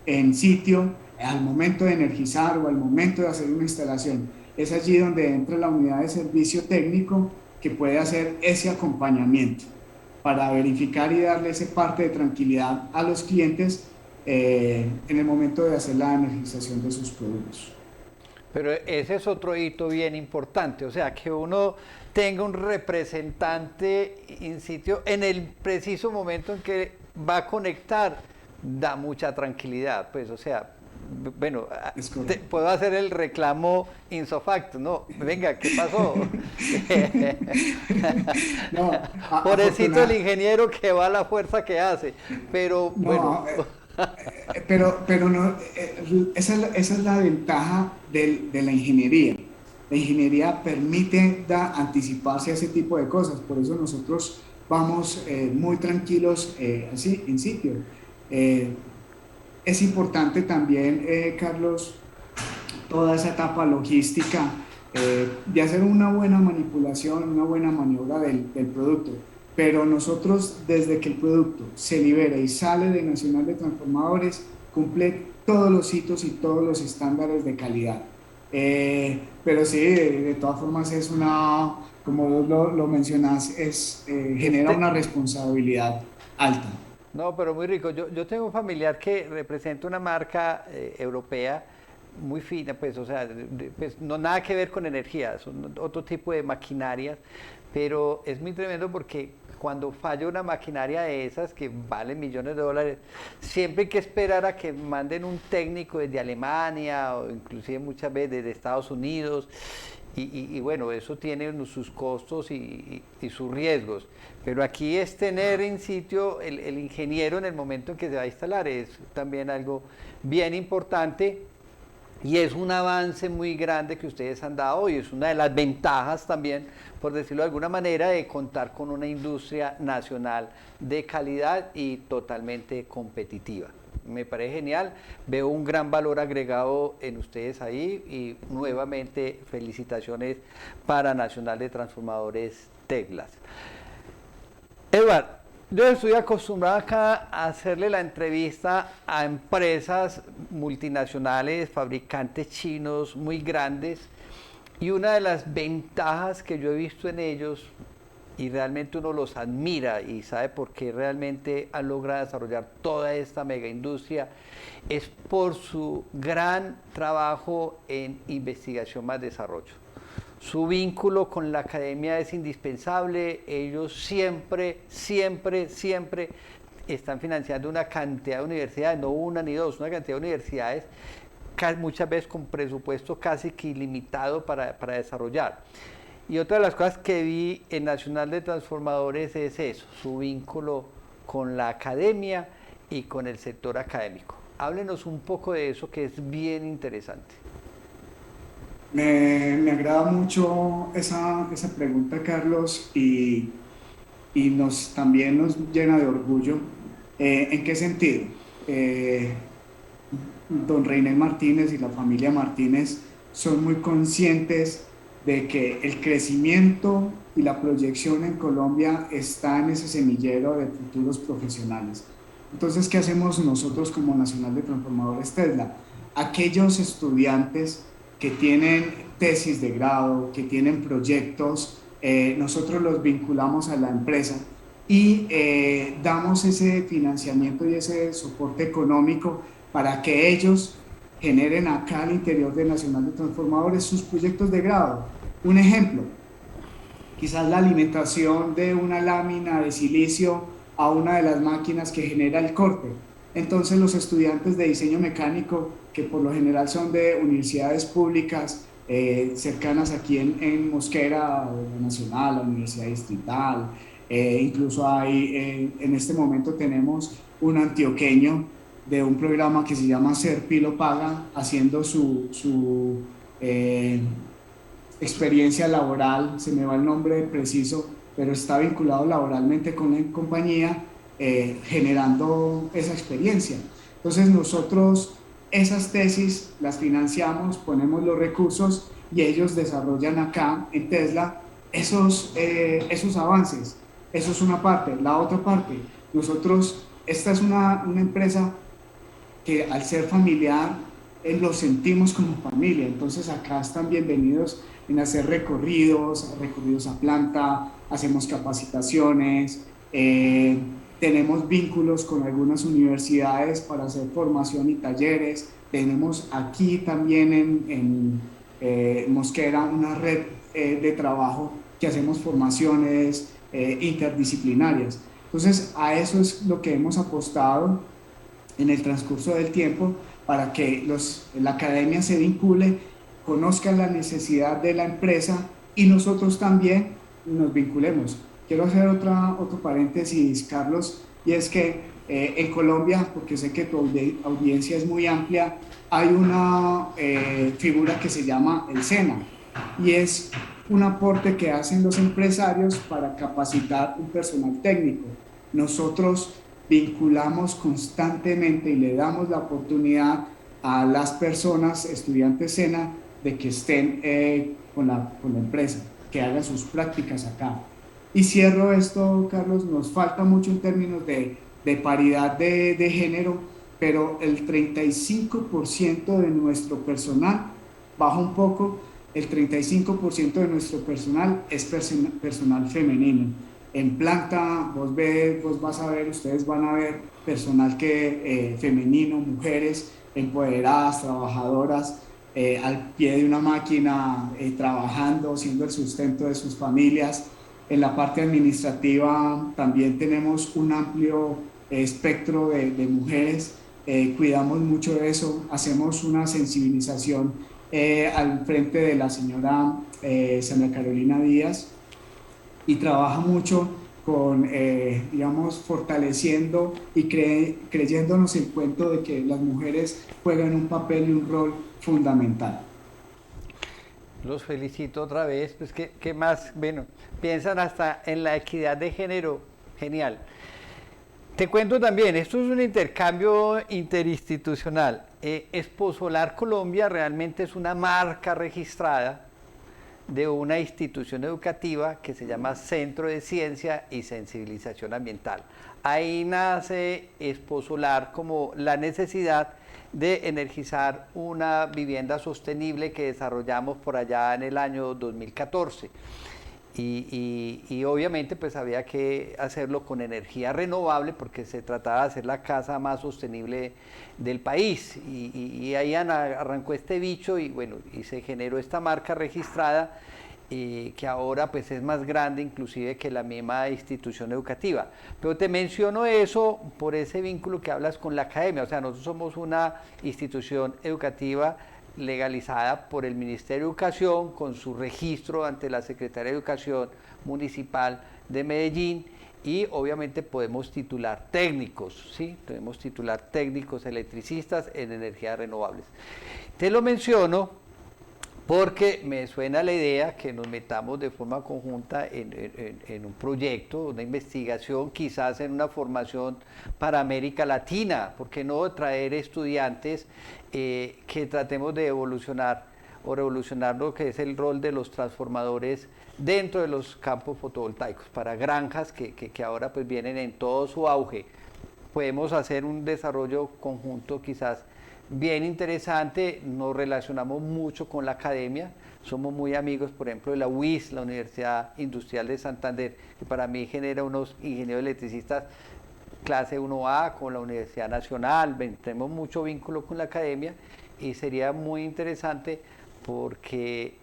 en sitio al momento de energizar o al momento de hacer una instalación. Es allí donde entra la unidad de servicio técnico que puede hacer ese acompañamiento para verificar y darle esa parte de tranquilidad a los clientes en el momento de hacer la energización de sus productos. Pero ese es otro hito bien importante, o sea, que uno tenga un representante in sitio en el preciso momento en que va a conectar, da mucha tranquilidad, pues, o sea, bueno, puedo hacer el reclamo insofacto, ¿no? Venga, ¿qué pasó? No, pobrecito el ingeniero que va a la fuerza que hace, pero no, bueno. pero no, esa es la ventaja de la ingeniería. La ingeniería permite anticiparse a ese tipo de cosas, por eso nosotros vamos muy tranquilos así, en sitio. Es importante también, Carlos, toda esa etapa logística de hacer una buena manipulación, una buena maniobra del producto. Pero nosotros, desde que el producto se libera y sale de Nacional de Transformadores, cumple todos los hitos y todos los estándares de calidad. Pero sí, de todas formas es como lo mencionas, genera una responsabilidad alta. No, pero muy rico. Yo tengo un familiar que representa una marca europea muy fina, pues, o sea, pues, no nada que ver con energía, son otro tipo de maquinarias, pero es muy tremendo porque cuando falla una maquinaria de esas que vale millones de dólares, siempre hay que esperar a que manden un técnico desde Alemania o inclusive muchas veces desde Estados Unidos. Y bueno, eso tiene sus costos y sus riesgos. Pero aquí es tener en sitio el ingeniero en el momento en que se va a instalar. Es también algo bien importante y es un avance muy grande que ustedes han dado y es una de las ventajas también, por decirlo de alguna manera, de contar con una industria nacional de calidad y totalmente competitiva. Me parece genial, veo un gran valor agregado en ustedes ahí y nuevamente felicitaciones para Nacional de Transformadores Teclas. Edward, yo estoy acostumbrado acá a hacerle la entrevista a empresas multinacionales, fabricantes chinos muy grandes y una de las ventajas que yo he visto en ellos y realmente uno los admira y sabe por qué realmente han logrado desarrollar toda esta mega industria, es por su gran trabajo en investigación más desarrollo. Su vínculo con la academia es indispensable, ellos siempre están financiando una cantidad de universidades, no una ni dos, una cantidad de universidades, muchas veces con presupuesto casi que ilimitado para desarrollar. Y otra de las cosas que vi en Nacional de Transformadores es eso, su vínculo con la academia y con el sector académico. Háblenos un poco de eso que es bien interesante. Me agrada mucho esa pregunta, Carlos, y también nos llena de orgullo. ¿En qué sentido? Don Reiner Martínez y la familia Martínez son muy conscientes de que el crecimiento y la proyección en Colombia está en ese semillero de futuros profesionales. Entonces, ¿qué hacemos nosotros como Nacional de Transformadores Tesla? Aquellos estudiantes que tienen tesis de grado, que tienen proyectos, nosotros los vinculamos a la empresa y damos ese financiamiento y ese soporte económico para que ellos generen acá al interior de Nacional de Transformadores sus proyectos de grado. Un ejemplo, quizás la alimentación de una lámina de silicio a una de las máquinas que genera el corte. Entonces los estudiantes de diseño mecánico, que por lo general son de universidades públicas cercanas aquí en Mosquera, la Nacional, la Universidad Distrital, incluso hay, en este momento tenemos un antioqueño de un programa que se llama Serpi lo Paga, haciendo su experiencia laboral, se me va el nombre preciso, pero está vinculado laboralmente con la compañía, generando esa experiencia. Entonces nosotros esas tesis las financiamos, ponemos los recursos y ellos desarrollan acá en Tesla esos avances. Eso es una parte. La otra parte, nosotros, esta es una empresa que al ser familiar lo sentimos como familia. Entonces acá están bienvenidos en hacer recorridos a planta, hacemos capacitaciones, tenemos vínculos con algunas universidades para hacer formación y talleres. Tenemos aquí también en Mosquera una red de trabajo que hacemos formaciones interdisciplinarias. Entonces a eso es lo que hemos apostado en el transcurso del tiempo para que la academia se vincule, conozcan la necesidad de la empresa y nosotros también nos vinculemos. Quiero hacer otro paréntesis, Carlos, y es que en Colombia, porque sé que tu audiencia es muy amplia, hay una figura que se llama el SENA y es un aporte que hacen los empresarios para capacitar un personal técnico. Nosotros vinculamos constantemente y le damos la oportunidad a las personas, estudiantes SENA, de que estén con la empresa, que hagan sus prácticas acá. Y cierro esto, Carlos, nos falta mucho en términos de paridad de género, pero el 35% de nuestro personal, baja un poco, el 35% de nuestro personal es personal femenino. En planta, vos vas a ver, ustedes van a ver personal femenino, mujeres empoderadas, trabajadoras, al pie de una máquina, trabajando, siendo el sustento de sus familias. En la parte administrativa también tenemos un amplio espectro de mujeres, cuidamos mucho de eso, hacemos una sensibilización al frente de la señora Sandra Carolina Díaz, y trabaja mucho con, digamos, fortaleciendo y creyéndonos el cuento de que las mujeres juegan un papel y un rol fundamental. Los felicito otra vez, pues ¿qué más? Bueno, piensan hasta en la equidad de género, genial. Te cuento también, esto es un intercambio interinstitucional. Exposolar Colombia realmente es una marca registrada de una institución educativa que se llama Centro de Ciencia y Sensibilización Ambiental. Ahí nace Exposolar como la necesidad de energizar una vivienda sostenible que desarrollamos por allá en el año 2014. Y obviamente pues había que hacerlo con energía renovable porque se trataba de hacer la casa más sostenible del país y ahí arrancó este bicho y bueno, y se generó esta marca registrada que ahora pues es más grande inclusive que la misma institución educativa. Pero te menciono eso por ese vínculo que hablas con la academia, o sea, nosotros somos una institución educativa legalizada por el Ministerio de Educación con su registro ante la Secretaría de Educación Municipal de Medellín y obviamente podemos titular técnicos, ¿sí? Podemos titular técnicos electricistas en energías renovables. Te lo menciono porque me suena la idea que nos metamos de forma conjunta en un proyecto, una investigación, quizás en una formación para América Latina, ¿por qué no traer estudiantes que tratemos de evolucionar o revolucionar lo que es el rol de los transformadores dentro de los campos fotovoltaicos, para granjas que ahora pues vienen en todo su auge? Podemos hacer un desarrollo conjunto quizás bien interesante, nos relacionamos mucho con la academia, somos muy amigos, por ejemplo, de la UIS, la Universidad Industrial de Santander, que para mí genera unos ingenieros electricistas clase 1A con la Universidad Nacional, tenemos mucho vínculo con la academia y sería muy interesante porque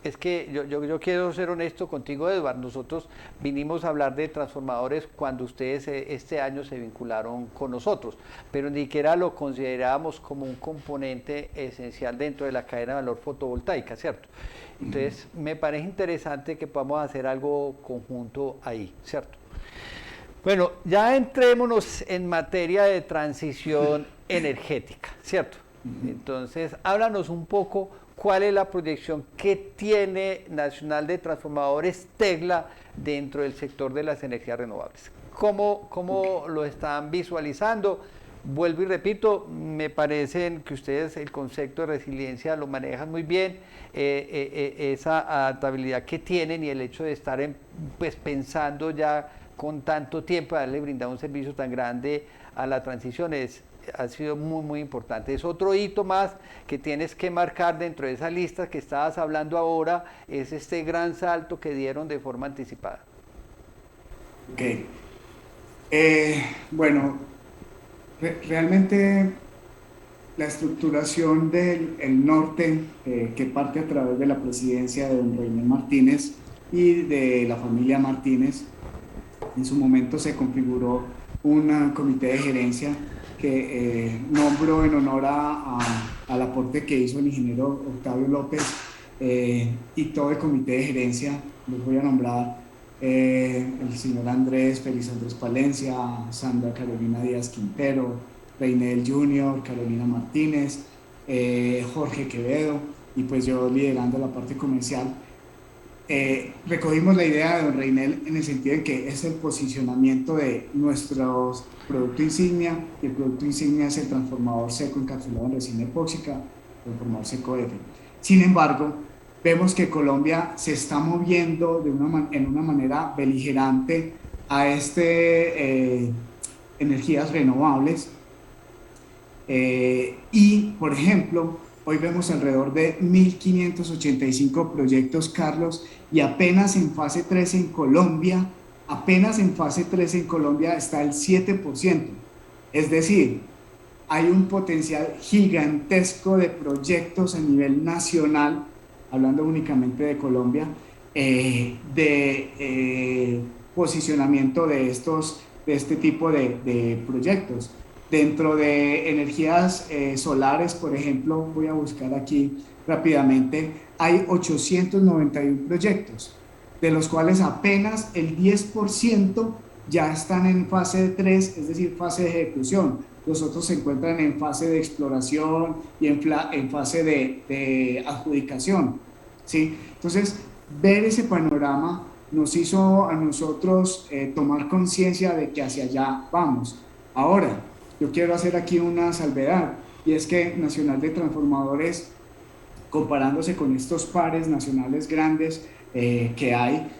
es que yo quiero ser honesto contigo, Edward, nosotros vinimos a hablar de transformadores cuando ustedes este año se vincularon con nosotros, pero ni siquiera lo considerábamos como un componente esencial dentro de la cadena de valor fotovoltaica, ¿cierto? Entonces, me parece interesante que podamos hacer algo conjunto ahí, ¿cierto? Bueno, ya entrémonos en materia de transición energética, ¿cierto? Entonces, háblanos un poco cuál es la proyección que tiene Nacional de Transformadores Tesla dentro del sector de las energías renovables. ¿Cómo lo están visualizando? Vuelvo y repito, me parece que ustedes el concepto de resiliencia lo manejan muy bien, esa adaptabilidad que tienen y el hecho de estar pues pensando ya con tanto tiempo, darle brindado un servicio tan grande a la transición ha sido muy, muy importante. Es otro hito más que tienes que marcar dentro de esa lista que estabas hablando ahora, es este gran salto que dieron de forma anticipada. Ok. Bueno, realmente la estructuración del el norte, que parte a través de la presidencia de don Reynel Martínez y de la familia Martínez, en su momento se configuró un comité de gerencia que nombró en honor al aporte que hizo el ingeniero Octavio López, y todo el comité de gerencia. Les voy a nombrar el señor Andrés, Félix Andrés Palencia, Sandra Carolina Díaz Quintero, Reynel Junior, Carolina Martínez, Jorge Quevedo, y pues yo liderando la parte comercial. Recogimos la idea de don Reynel en el sentido de que es el posicionamiento de nuestros producto insignia, y el producto insignia es el transformador seco encapsulado en resina epóxica, transformador seco F. Sin embargo, vemos que Colombia se está moviendo en una manera beligerante a energías renovables, y, por ejemplo, hoy vemos alrededor de 1.585 proyectos, Carlos, y apenas en fase 3 en Colombia, está el 7%. Es decir, hay un potencial gigantesco de proyectos a nivel nacional, hablando únicamente de Colombia, posicionamiento de este tipo de proyectos. Dentro de energías solares, por ejemplo, voy a buscar aquí rápidamente, hay 891 proyectos, de los cuales apenas el 10% ya están en fase 3, es decir, fase de ejecución. Los otros se encuentran en fase de exploración y en fase de adjudicación, ¿sí? Entonces, ver ese panorama nos hizo a nosotros tomar conciencia de que hacia allá vamos. Ahora, yo quiero hacer aquí una salvedad, y es que Nacional de Transformadores, comparándose con estos pares nacionales grandes que hay,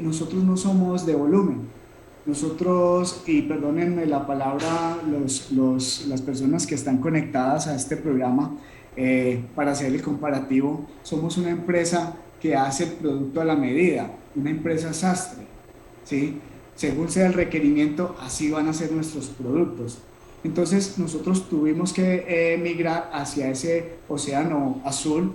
nosotros no somos de volumen. Nosotros, y perdónenme la palabra las personas que están conectadas a este programa, para hacer el comparativo, somos una empresa que hace el producto a la medida, una empresa sastre, ¿sí? Según sea el requerimiento, así van a ser nuestros productos. Entonces nosotros tuvimos que migrar hacia ese océano azul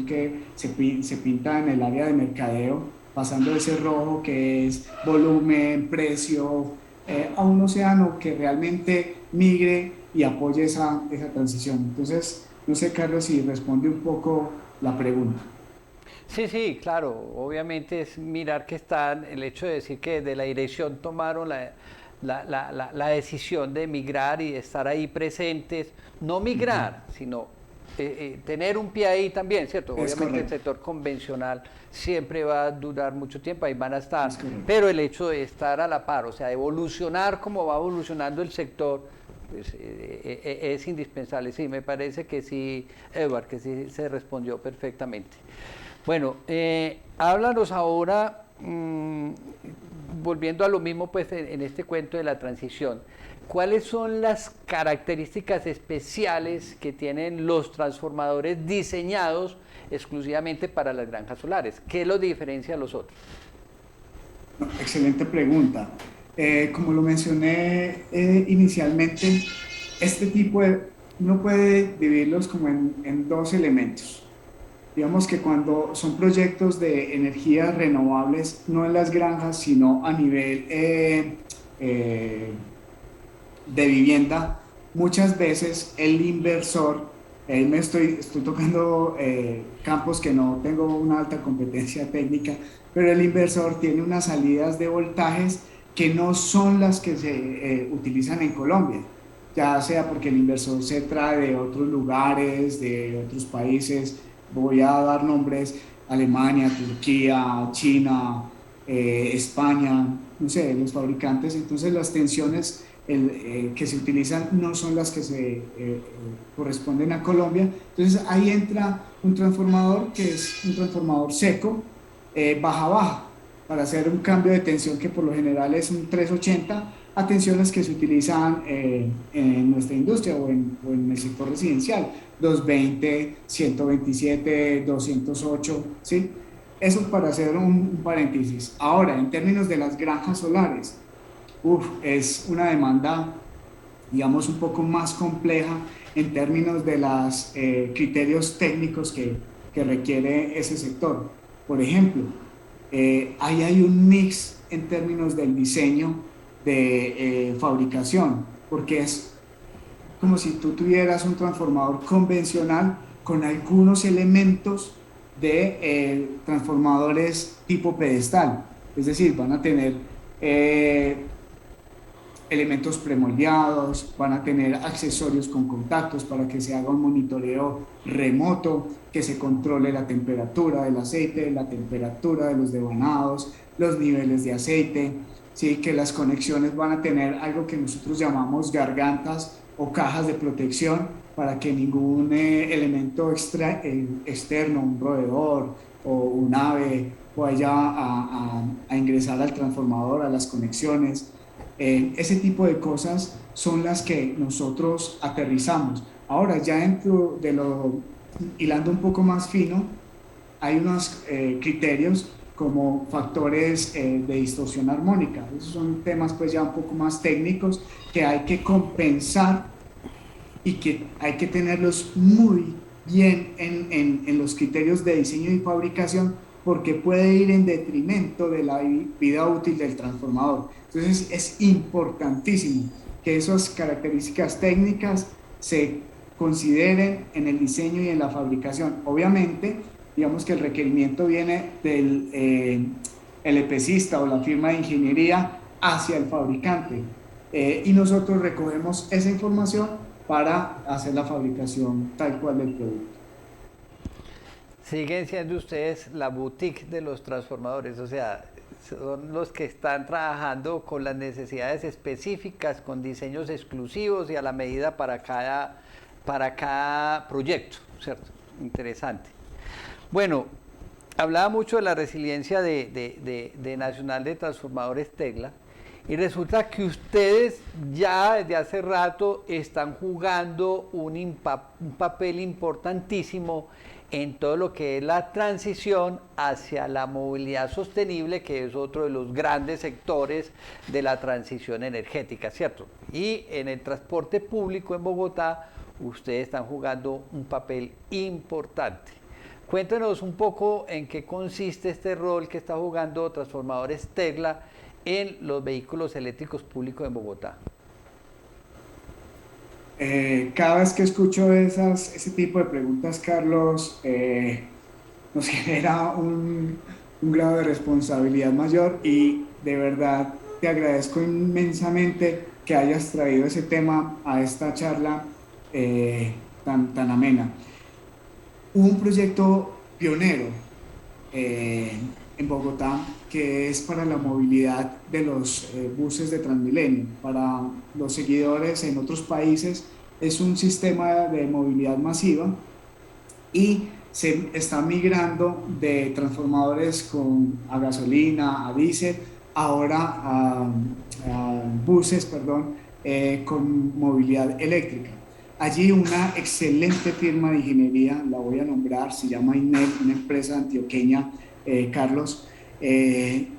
que se pinta en el área de mercadeo, pasando de ese rojo que es volumen, precio, a un océano que realmente migre y apoye esa transición. Entonces, no sé, Carlos, si responde un poco la pregunta. Sí, claro, obviamente es mirar que están, el hecho de decir que de la dirección tomaron la decisión de migrar y de estar ahí presentes, no migrar, sino tener un pie ahí también, ¿cierto? Es Obviamente correcto. el sector convencional siempre va a durar mucho tiempo, ahí van a estar, pero el hecho de estar a la par, o sea, de evolucionar como va evolucionando el sector, pues, es indispensable. Sí, me parece que sí, Edward, que sí se respondió perfectamente. Bueno, háblanos ahora, volviendo a lo mismo, pues en este cuento de la transición, ¿cuáles son las características especiales que tienen los transformadores diseñados exclusivamente para las granjas solares? ¿Qué los diferencia a los otros? Excelente pregunta. Como lo mencioné inicialmente, uno puede dividirlos como en dos elementos. Digamos que cuando son proyectos de energías renovables, no en las granjas, sino a nivel de vivienda, muchas veces el inversor, estoy tocando campos que no tengo una alta competencia técnica, pero el inversor tiene unas salidas de voltajes que no son las que se utilizan en Colombia, ya sea porque el inversor se trae de otros lugares, de otros países. Voy a dar nombres: Alemania, Turquía, China, España, no sé, los fabricantes. Entonces las tensiones que se utilizan no son las que se corresponden a Colombia. Entonces ahí entra un transformador que es un transformador seco, baja-baja, para hacer un cambio de tensión que por lo general es un 380 a tensiones que se utilizan en nuestra industria o en el sector residencial, 220, 127, 208, ¿sí? Eso para hacer un paréntesis. Ahora, en términos de las granjas solares, es una demanda, digamos, un poco más compleja en términos de los criterios técnicos que requiere ese sector. Por ejemplo, ahí hay un mix en términos del diseño de fabricación, porque es como si tú tuvieras un transformador convencional con algunos elementos de transformadores tipo pedestal, es decir, van a tener elementos premoldeados, van a tener accesorios con contactos para que se haga un monitoreo remoto, que se controle la temperatura del aceite, la temperatura de los devanados, los niveles de aceite, ¿sí? Que las conexiones van a tener algo que nosotros llamamos gargantas o cajas de protección para que ningún elemento externo, un roedor o un ave vaya a ingresar al transformador, a las conexiones. Ese tipo de cosas son las que nosotros aterrizamos. Ahora, ya dentro de hilando un poco más fino, hay unos criterios como factores de distorsión armónica. Esos son temas pues ya un poco más técnicos que hay que compensar y que hay que tenerlos muy bien en los criterios de diseño y fabricación, porque puede ir en detrimento de la vida útil del transformador. Entonces es importantísimo que esas características técnicas se consideren en el diseño y en la fabricación. Obviamente, digamos que el requerimiento viene del el EPCista o la firma de ingeniería hacia el fabricante, y nosotros recogemos esa información para hacer la fabricación tal cual del producto. Siguen siendo ustedes la boutique de los transformadores, o sea, son los que están trabajando con las necesidades específicas, con diseños exclusivos y a la medida para cada proyecto, ¿cierto? Interesante. Bueno, hablaba mucho de la resiliencia de Nacional de Transformadores Tecla, y resulta que ustedes ya desde hace rato están jugando un papel importantísimo en todo lo que es la transición hacia la movilidad sostenible, que es otro de los grandes sectores de la transición energética, ¿cierto? Y en el transporte público en Bogotá, ustedes están jugando un papel importante. Cuéntenos un poco en qué consiste este rol que está jugando Transformadores Tecla en los vehículos eléctricos públicos en Bogotá. Cada vez que escucho ese tipo de preguntas, Carlos, nos genera un grado de responsabilidad mayor, y de verdad te agradezco inmensamente que hayas traído ese tema a esta charla tan amena. Un proyecto pionero en Bogotá, que es para la movilidad de los buses de Transmilenio. Para los seguidores en otros países es un sistema de movilidad masiva, y se está migrando de transformadores a gasolina, a diésel, ahora a buses, con movilidad eléctrica. Allí una excelente firma de ingeniería, la voy a nombrar, se llama INET, una empresa antioqueña, Carlos,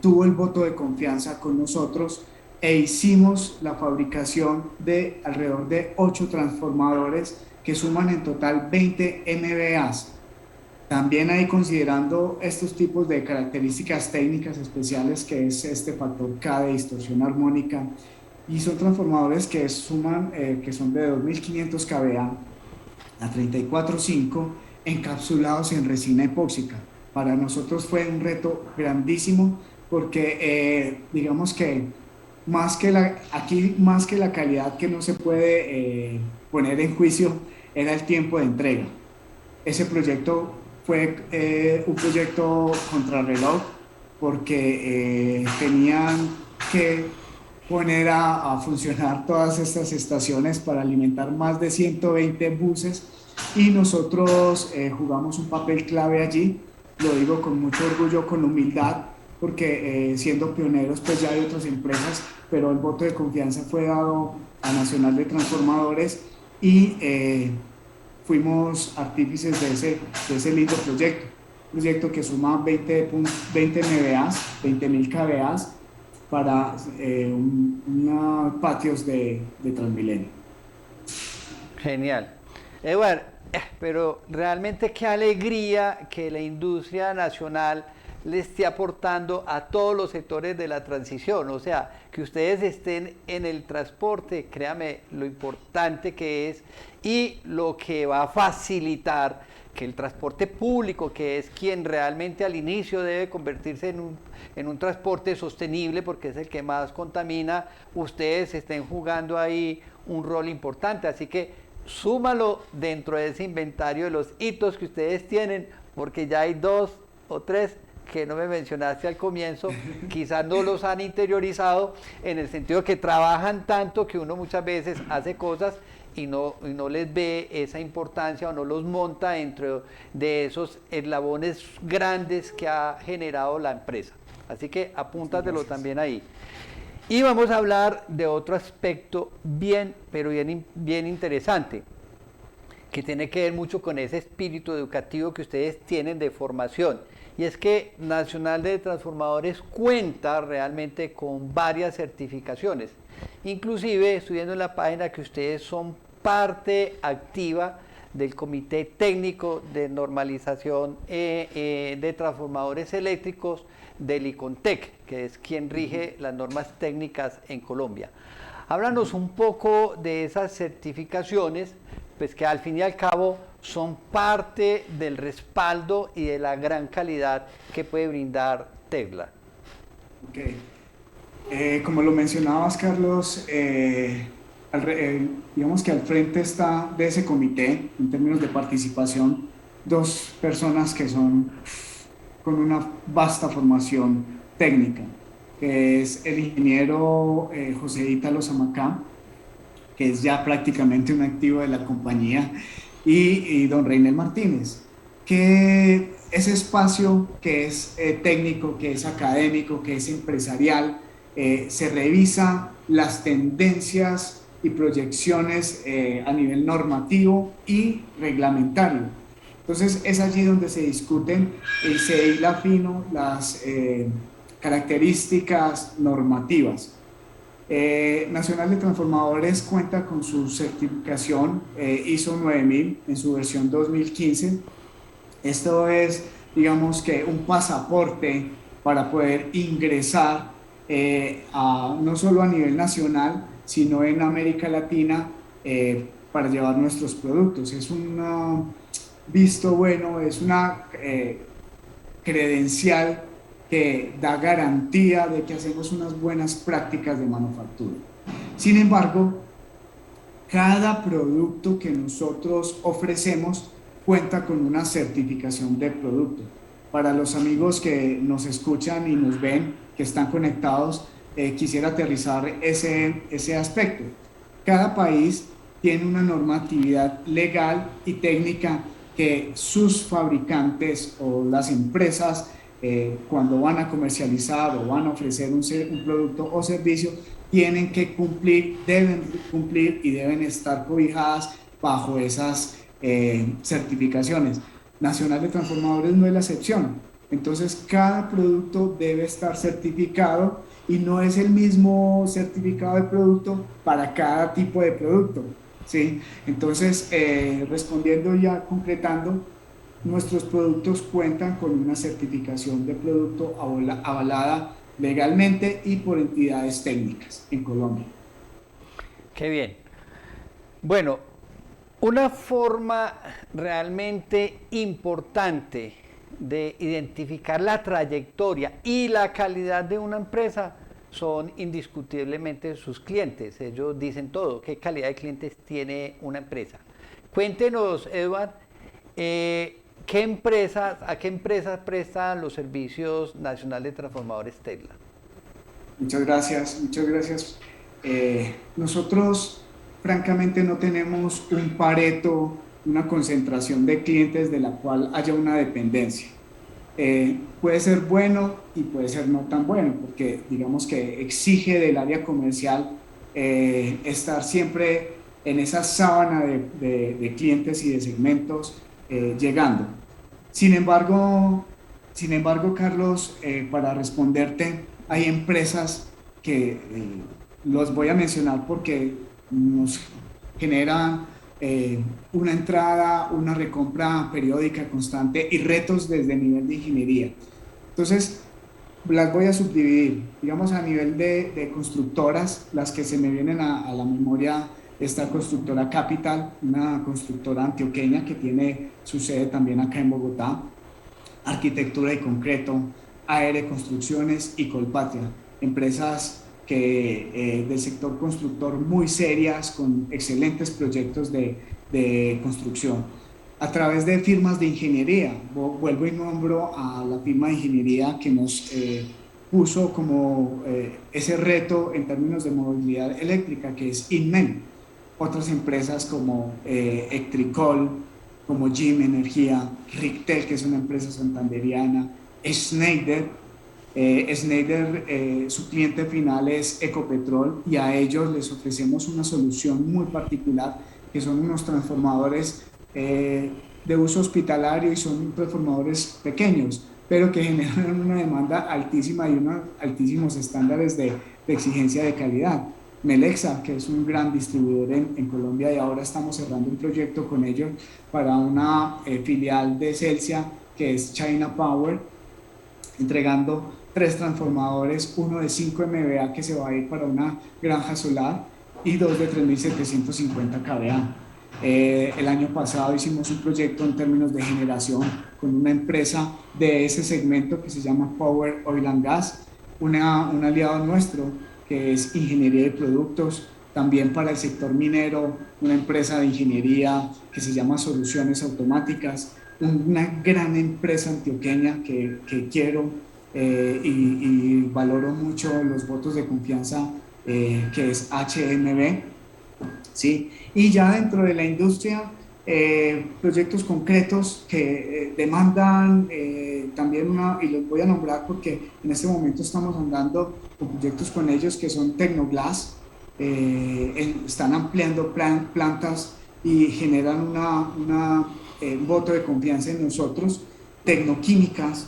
tuvo el voto de confianza con nosotros e hicimos la fabricación de alrededor de 8 transformadores que suman en total 20 MVAs. También ahí, considerando estos tipos de características técnicas especiales, que es este factor K de distorsión armónica, y son transformadores que suman, que son de 2500 kVA a 34.5, encapsulados en resina epóxica. Para nosotros fue un reto grandísimo, porque digamos que más que la calidad, que no se puede poner en juicio, era el tiempo de entrega. Ese proyecto fue un proyecto contrarreloj, porque tenían que poner a funcionar todas estas estaciones para alimentar más de 120 buses y nosotros jugamos un papel clave allí, lo digo con mucho orgullo, con humildad, porque siendo pioneros pues ya hay otras empresas, pero el voto de confianza fue dado a Nacional de Transformadores y fuimos artífices de ese lindo proyecto que suma 20 MVAs, 20.000 kVAs para unos patios de Transmilenio. Genial. Eduardo, pero realmente qué alegría que la industria nacional le esté aportando a todos los sectores de la transición, o sea, que ustedes estén en el transporte, créame lo importante que es y lo que va a facilitar que el transporte público, que es quien realmente al inicio debe convertirse en un transporte sostenible porque es el que más contamina, ustedes estén jugando ahí un rol importante, así que súmalo dentro de ese inventario de los hitos que ustedes tienen, porque ya hay 2 o 3 que no me mencionaste al comienzo, quizás no los han interiorizado en el sentido que trabajan tanto que uno muchas veces hace cosas y no les ve esa importancia o no los monta dentro de esos eslabones grandes que ha generado la empresa. Así que apúntatelo también ahí. Y vamos a hablar de otro aspecto pero bien interesante, que tiene que ver mucho con ese espíritu educativo que ustedes tienen de formación. Y es que Nacional de Transformadores cuenta realmente con varias certificaciones. Inclusive, estoy viendo en la página que ustedes son parte activa del Comité Técnico de Normalización de Transformadores Eléctricos del ICONTEC, que es quien rige las normas técnicas en Colombia. Háblanos un poco de esas certificaciones, pues que al fin y al cabo son parte del respaldo y de la gran calidad que puede brindar Tesla. Como lo mencionabas, Carlos, digamos que al frente está de ese comité, en términos de participación, 2 personas que son con una vasta formación técnica, que es el ingeniero José Ítalo Zamacá, que es ya prácticamente un activo de la compañía, y don Reiner Martínez, que ese espacio que es técnico, que es académico, que es empresarial, se revisa las tendencias y proyecciones a nivel normativo y reglamentario. Entonces es allí donde se discuten y se hila fino las características normativas. Nacional de Transformadores cuenta con su certificación ISO 9000 en su versión 2015. Esto es, digamos que un pasaporte para poder ingresar no solo a nivel nacional, sino en América Latina para llevar nuestros productos. Es un visto bueno, es una credencial que da garantía de que hacemos unas buenas prácticas de manufactura. Sin embargo, cada producto que nosotros ofrecemos cuenta con una certificación de producto. Para los amigos que nos escuchan y nos ven, que están conectados, quisiera aterrizar ese aspecto. Cada país tiene una normatividad legal y técnica que sus fabricantes o las empresas cuando van a comercializar o van a ofrecer un producto o servicio, tienen que cumplir, deben cumplir y deben estar cobijadas bajo esas certificaciones. Nacional de Transformadores no es la excepción. Entonces, cada producto debe estar certificado y no es el mismo certificado de producto para cada tipo de producto, ¿sí? Entonces, respondiendo ya, concretando, nuestros productos cuentan con una certificación de producto avalada legalmente y por entidades técnicas en Colombia. Qué bien. Bueno, una forma realmente importante de identificar la trayectoria y la calidad de una empresa son indiscutiblemente sus clientes. Ellos dicen todo, qué calidad de clientes tiene una empresa. Cuéntenos, Edward, ¿a qué empresas prestan los servicios Nacional de Transformadores Tesla? Muchas gracias, muchas gracias. Nosotros, francamente, no tenemos un Pareto, una concentración de clientes de la cual haya una dependencia. Puede ser bueno y puede ser no tan bueno, porque digamos que exige del área comercial estar siempre en esa sábana de clientes y de segmentos llegando. Sin embargo, sin embargo, Carlos, para responderte, hay empresas que los voy a mencionar porque nos generan una entrada, una recompra periódica constante y retos desde el nivel de ingeniería. Entonces, las voy a subdividir. Digamos, a nivel de constructoras, las que se me vienen a la memoria, esta constructora Capital, una constructora antioqueña que tiene su sede también acá en Bogotá. Arquitectura y Concreto, AR Construcciones y Colpatria, empresas del sector constructor muy serias, con excelentes proyectos de construcción. A través de firmas de ingeniería, vuelvo y nombro a la firma de ingeniería que nos puso como ese reto en términos de movilidad eléctrica, que es Inmen. Otras empresas como Ectricol, como Jim Energía, Rictel, que es una empresa santanderiana, Schneider. Su cliente final es Ecopetrol y a ellos les ofrecemos una solución muy particular, que son unos transformadores de uso hospitalario y son transformadores pequeños, pero que generan una demanda altísima y unos altísimos estándares de exigencia de calidad. Melexa, que es un gran distribuidor en Colombia, y ahora estamos cerrando un proyecto con ellos para una filial de Celsia, que es China Power, entregando 3 transformadores, uno de 5 MVA que se va a ir para una granja solar y 2 de 3.750 kVA. El año pasado hicimos un proyecto en términos de generación con una empresa de ese segmento que se llama Power Oil and Gas, un aliado nuestro que es Ingeniería de Productos, también para el sector minero, una empresa de ingeniería que se llama Soluciones Automáticas, una gran empresa antioqueña que quiero y valoro mucho los votos de confianza, que es HMB, ¿sí? Y ya dentro de la industria, proyectos concretos que demandan también y los voy a nombrar porque en este momento estamos andando con proyectos con ellos que son Tecnoglass, están ampliando plantas y generan un voto de confianza en nosotros. Tecnoquímicas,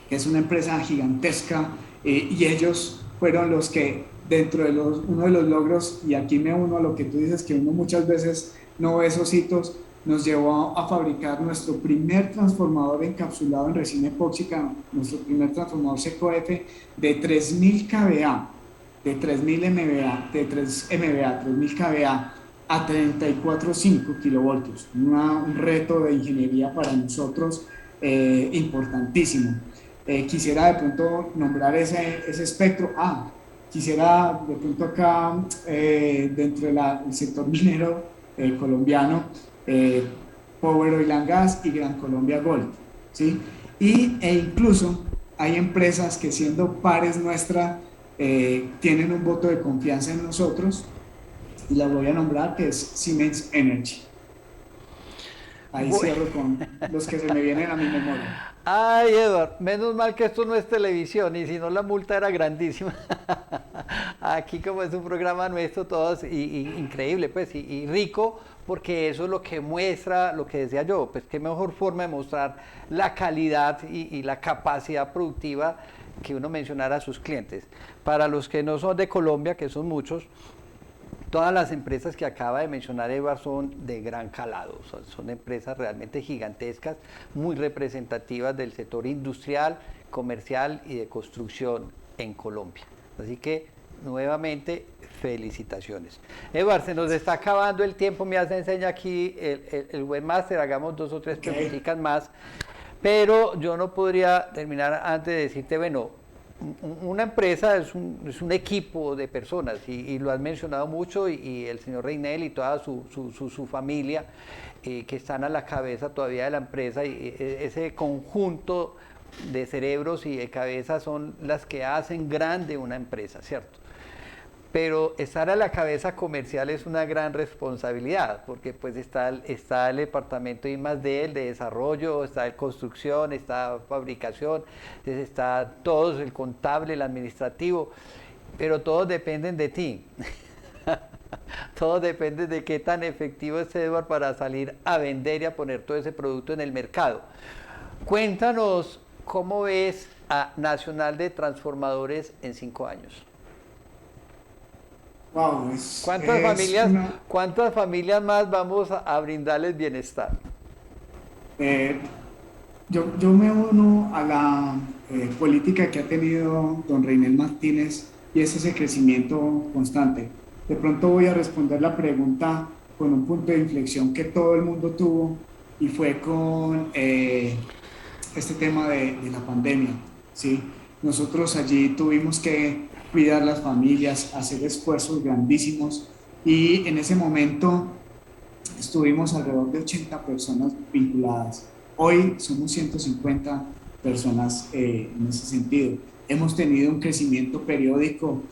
que es una empresa gigantesca, y ellos fueron los que dentro de uno de los logros, y aquí me uno a lo que tú dices, que uno muchas veces no ve esos hitos, nos llevó a fabricar nuestro primer transformador encapsulado en resina epóxica, nuestro primer transformador CECOF de 3.000 kVA, de 3.000 MVA, de 3 MVA, 3.000 kVA a 34,5 kilovoltios. Un reto de ingeniería para nosotros importantísimo. Quisiera de pronto nombrar ese espectro. Quisiera de pronto acá, dentro del sector minero colombiano, Power Oil and Gas y Gran Colombia Gold, ¿sí? E incluso hay empresas que, siendo pares nuestra, tienen un voto de confianza en nosotros, y la voy a nombrar, que es Siemens Energy. Ahí cierro con los que se me vienen a mi memoria. Ay, Eduard, menos mal que esto no es televisión, y si no la multa era grandísima. Aquí, como es un programa nuestro, todos, increíble, pues, y rico, porque eso es lo que muestra, lo que decía yo, pues qué mejor forma de mostrar la calidad y la capacidad productiva que uno mencionara a sus clientes. Para los que no son de Colombia, que son muchos, todas las empresas que acaba de mencionar Eduard son de gran calado, son empresas realmente gigantescas, muy representativas del sector industrial, comercial y de construcción en Colombia. Así que, nuevamente, felicitaciones. Eduard, se nos está acabando el tiempo, me hace enseñar aquí el webmaster, hagamos 2 o 3 preguntitas más, pero yo no podría terminar antes de decirte, bueno, una empresa es un equipo de personas, y lo has mencionado mucho, y el señor Reinel y toda su familia, que están a la cabeza todavía de la empresa, y ese conjunto de cerebros y de cabezas son las que hacen grande una empresa, ¿cierto? Pero estar a la cabeza comercial es una gran responsabilidad, porque pues está el departamento I+D, el de desarrollo, está el construcción, está fabricación, entonces está todos, el contable, el administrativo, pero todos dependen de ti. Todo depende de qué tan efectivo es Edward para salir a vender y a poner todo ese producto en el mercado. Cuéntanos cómo ves a Nacional de Transformadores en 5 años. Wow, ¿Cuántas familias más vamos a brindarles bienestar? Yo me uno a la política que ha tenido don Reinel Martínez y es ese crecimiento constante. De pronto voy a responder la pregunta con un punto de inflexión que todo el mundo tuvo y fue con este tema de la pandemia, ¿sí? Nosotros allí tuvimos que cuidar las familias, hacer esfuerzos grandísimos y en ese momento estuvimos alrededor de 80 personas vinculadas. Hoy somos 150 personas en ese sentido. Hemos tenido un crecimiento periódico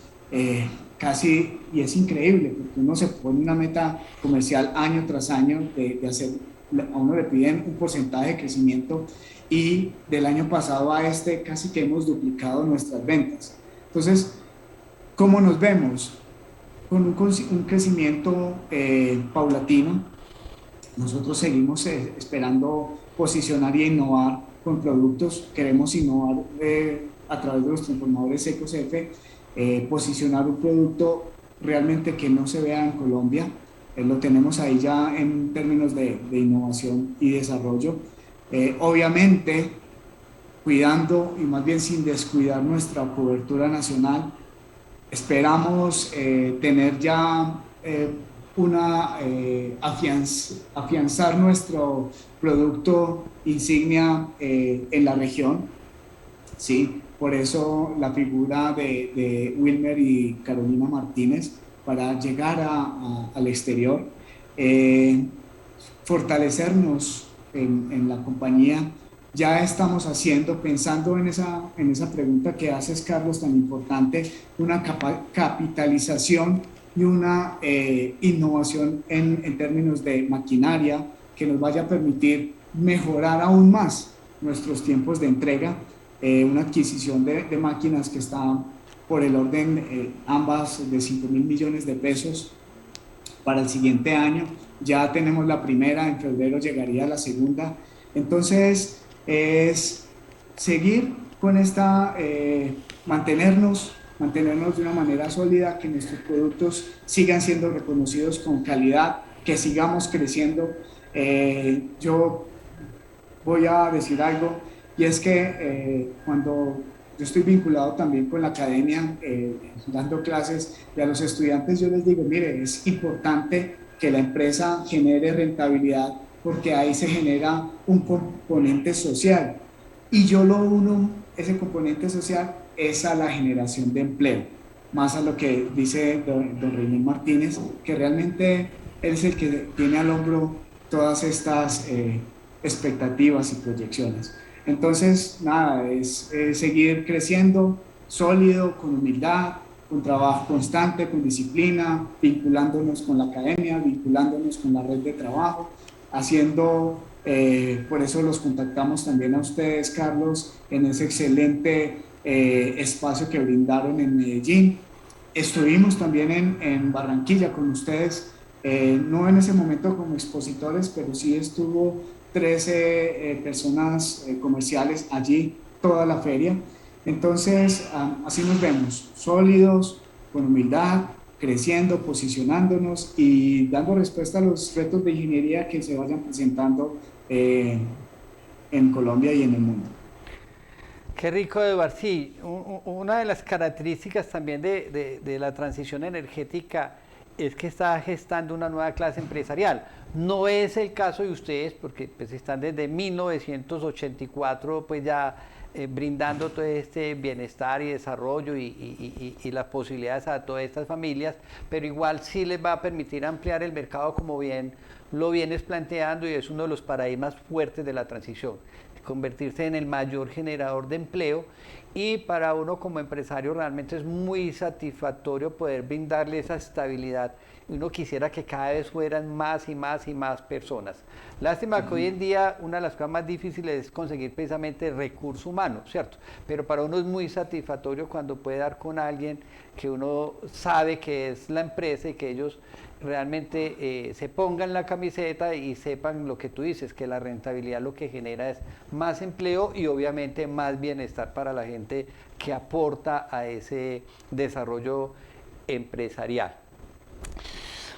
casi, y es increíble, porque uno se pone una meta comercial año tras año de hacer, a uno le piden un porcentaje de crecimiento y del año pasado a este casi que hemos duplicado nuestras ventas. Entonces, ¿cómo nos vemos? Con un crecimiento paulatino. Nosotros seguimos esperando posicionar y innovar con productos. Queremos innovar a través de los transformadores Ecos-F, posicionar un producto realmente que no se vea en Colombia. Lo tenemos ahí ya en términos de innovación y desarrollo. Obviamente, cuidando y más bien sin descuidar nuestra cobertura nacional. Esperamos tener ya afianzar nuestro producto insignia en la región, ¿sí? Por eso la figura de Wilmer y Carolina Martínez para llegar al exterior, fortalecernos en la compañía. Ya estamos haciendo, pensando en esa pregunta que haces, Carlos, tan importante, una capitalización y una innovación en términos de maquinaria que nos vaya a permitir mejorar aún más nuestros tiempos de entrega, una adquisición de máquinas que están por el orden, ambas de 5.000 millones de pesos para el siguiente año. Ya tenemos la primera, en febrero llegaría la segunda. Entonces, es seguir con mantenernos de una manera sólida, que nuestros productos sigan siendo reconocidos con calidad, que sigamos creciendo. Yo voy a decir algo, y es que cuando yo estoy vinculado también con la academia, dando clases, y a los estudiantes yo les digo, mire, es importante que la empresa genere rentabilidad, porque ahí se genera un componente social. Y yo lo uno, ese componente social, es a la generación de empleo, más a lo que dice don Reinel Martínez, que realmente él es el que tiene al hombro todas estas expectativas y proyecciones. Entonces, nada, es seguir creciendo sólido, con humildad, con trabajo constante, con disciplina, vinculándonos con la academia, vinculándonos con la red de trabajo, haciendo, por eso los contactamos también a ustedes, Carlos, en ese excelente espacio que brindaron en Medellín. Estuvimos también en Barranquilla con ustedes, no en ese momento como expositores, pero sí estuvo 13 personas comerciales allí toda la feria. Entonces, así nos vemos, sólidos, con humildad, creciendo, posicionándonos y dando respuesta a los retos de ingeniería que se vayan presentando en Colombia y en el mundo. Qué rico, Edward. Sí, una de las características también de la transición energética es que está gestando una nueva clase empresarial. No es el caso de ustedes, porque pues están desde 1984 pues ya brindando todo este bienestar y desarrollo y las posibilidades a todas estas familias, pero igual sí les va a permitir ampliar el mercado, como bien lo vienes planteando, y es uno de los paradigmas fuertes de la transición. convertirse en el mayor generador de empleo, y para uno como empresario realmente es muy satisfactorio poder brindarle esa estabilidad. Uno quisiera que cada vez fueran más y más y más personas. Lástima que hoy en día una de las cosas más difíciles es conseguir precisamente recurso humano, ¿cierto? Pero para uno es muy satisfactorio cuando puede dar con alguien que uno sabe que es la empresa y que ellos realmente se pongan la camiseta y sepan lo que tú dices, que la rentabilidad lo que genera es más empleo y obviamente más bienestar para la gente que aporta a ese desarrollo empresarial.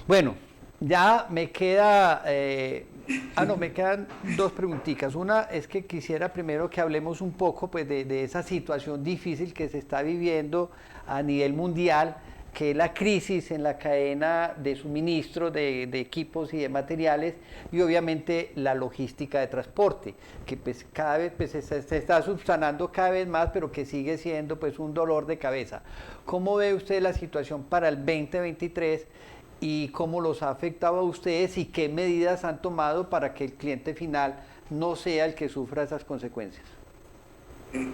Bueno, ya me queda, me quedan dos preguntitas. Una es que quisiera primero que hablemos un poco pues, de esa situación difícil que se está viviendo a nivel mundial, que es la crisis en la cadena de suministro de equipos y de materiales, y obviamente la logística de transporte, que pues cada vez pues, se está subsanando cada vez más, pero que sigue siendo pues un dolor de cabeza. ¿Cómo ve usted la situación para el 2023 y cómo los ha afectado a ustedes y qué medidas han tomado para que el cliente final no sea el que sufra esas consecuencias?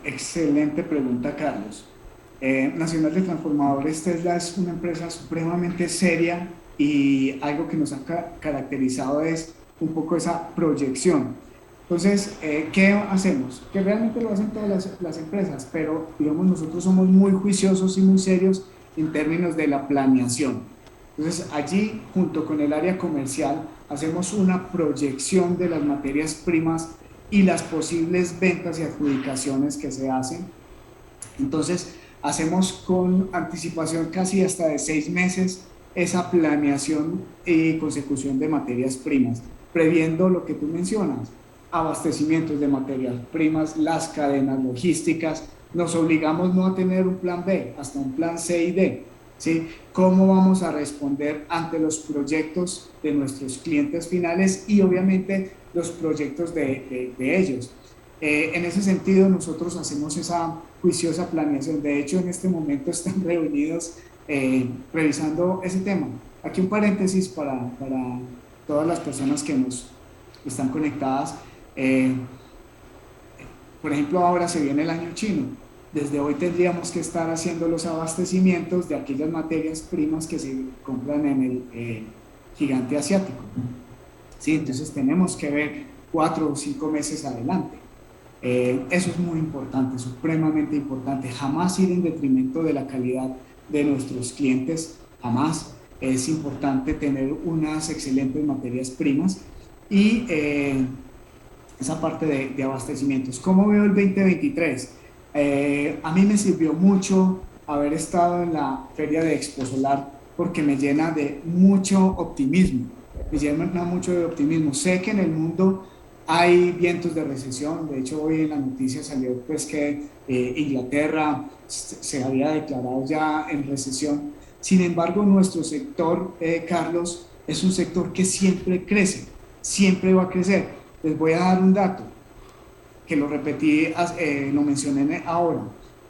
Excelente pregunta, Carlos. Nacional de Transformadores Tesla es una empresa supremamente seria y algo que nos ha caracterizado es un poco esa proyección. Entonces, ¿qué hacemos? Que realmente lo hacen todas las empresas, pero digamos nosotros somos muy juiciosos y muy serios en términos de la planeación. Entonces, allí, junto con el área comercial, hacemos una proyección de las materias primas y las posibles ventas y adjudicaciones que se hacen. Entonces, hacemos con anticipación casi hasta de 6 meses esa planeación y consecución de materias primas, previendo lo que tú mencionas, abastecimientos de materias primas, las cadenas logísticas. Nos obligamos no a tener un plan B, hasta un plan C y D. ¿Sí? ¿Cómo vamos a responder ante los proyectos de nuestros clientes finales y obviamente los proyectos de ellos? En ese sentido, nosotros hacemos esa juiciosa planeación. De hecho, en este momento están reunidos revisando ese tema. Aquí un paréntesis para todas las personas que nos están conectadas. Por ejemplo, ahora se viene el año chino. Desde hoy tendríamos que estar haciendo los abastecimientos de aquellas materias primas que se compran en el gigante asiático. ¿Sí? Entonces tenemos que ver 4 o 5 meses adelante. Eso es muy importante, supremamente importante. Jamás ir en detrimento de la calidad de nuestros clientes, jamás. Es importante tener unas excelentes materias primas y esa parte de abastecimientos. ¿Cómo veo el 2023? A mí me sirvió mucho haber estado en la feria de Exposolar porque me llena de mucho optimismo. Me llena mucho de optimismo. Sé que en el mundo hay vientos de recesión. De hecho, hoy en la noticia salió pues, que Inglaterra se había declarado ya en recesión. Sin embargo, nuestro sector, Carlos, es un sector que siempre crece, siempre va a crecer. Les voy a dar un dato que lo repetí, lo mencioné ahora,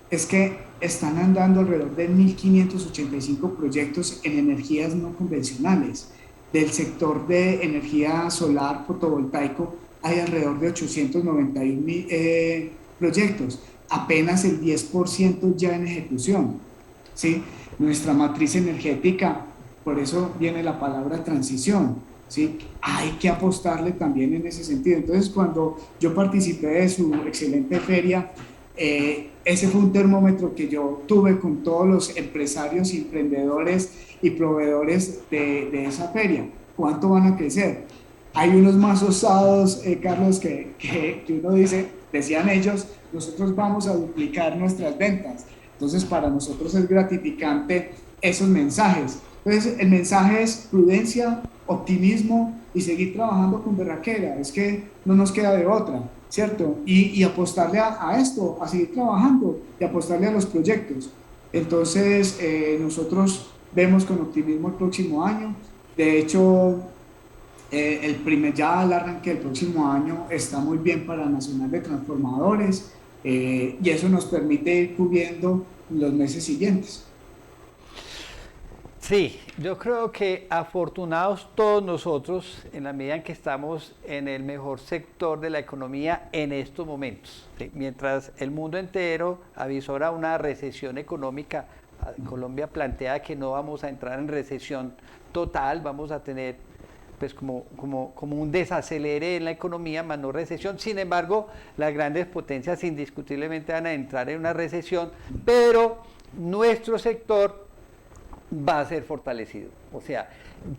es que están andando alrededor de 1.585 proyectos en energías no convencionales. Del sector de energía solar fotovoltaico hay alrededor de 891 proyectos, apenas el 10% ya en ejecución. ¿Sí? Nuestra matriz energética, por eso viene la palabra transición. ¿Sí? Hay que apostarle también en ese sentido. Entonces, cuando yo participé de su excelente feria, ese fue un termómetro que yo tuve con todos los empresarios, emprendedores y proveedores de esa feria. ¿Cuánto van a crecer? Hay unos más osados, Carlos, que uno dice, decían ellos, nosotros vamos a duplicar nuestras ventas. Entonces, para nosotros es gratificante esos mensajes. Entonces, el mensaje es prudencia, optimismo y seguir trabajando con berraquera. Es que no nos queda de otra, ¿cierto? Y apostarle a esto, a seguir trabajando y apostarle a los proyectos. Entonces, nosotros vemos con optimismo el próximo año. De hecho, ya el arranque del próximo año está muy bien para Nacional de Transformadores y eso nos permite ir cubriendo los meses siguientes. Sí, yo creo que afortunados todos nosotros en la medida en que estamos en el mejor sector de la economía en estos momentos. ¿Sí? Mientras el mundo entero avisora una recesión económica, Colombia plantea que no vamos a entrar en recesión total, vamos a tener pues como un desacelere en la economía, más no recesión. Sin embargo, las grandes potencias indiscutiblemente van a entrar en una recesión, pero nuestro sector va a ser fortalecido. O sea,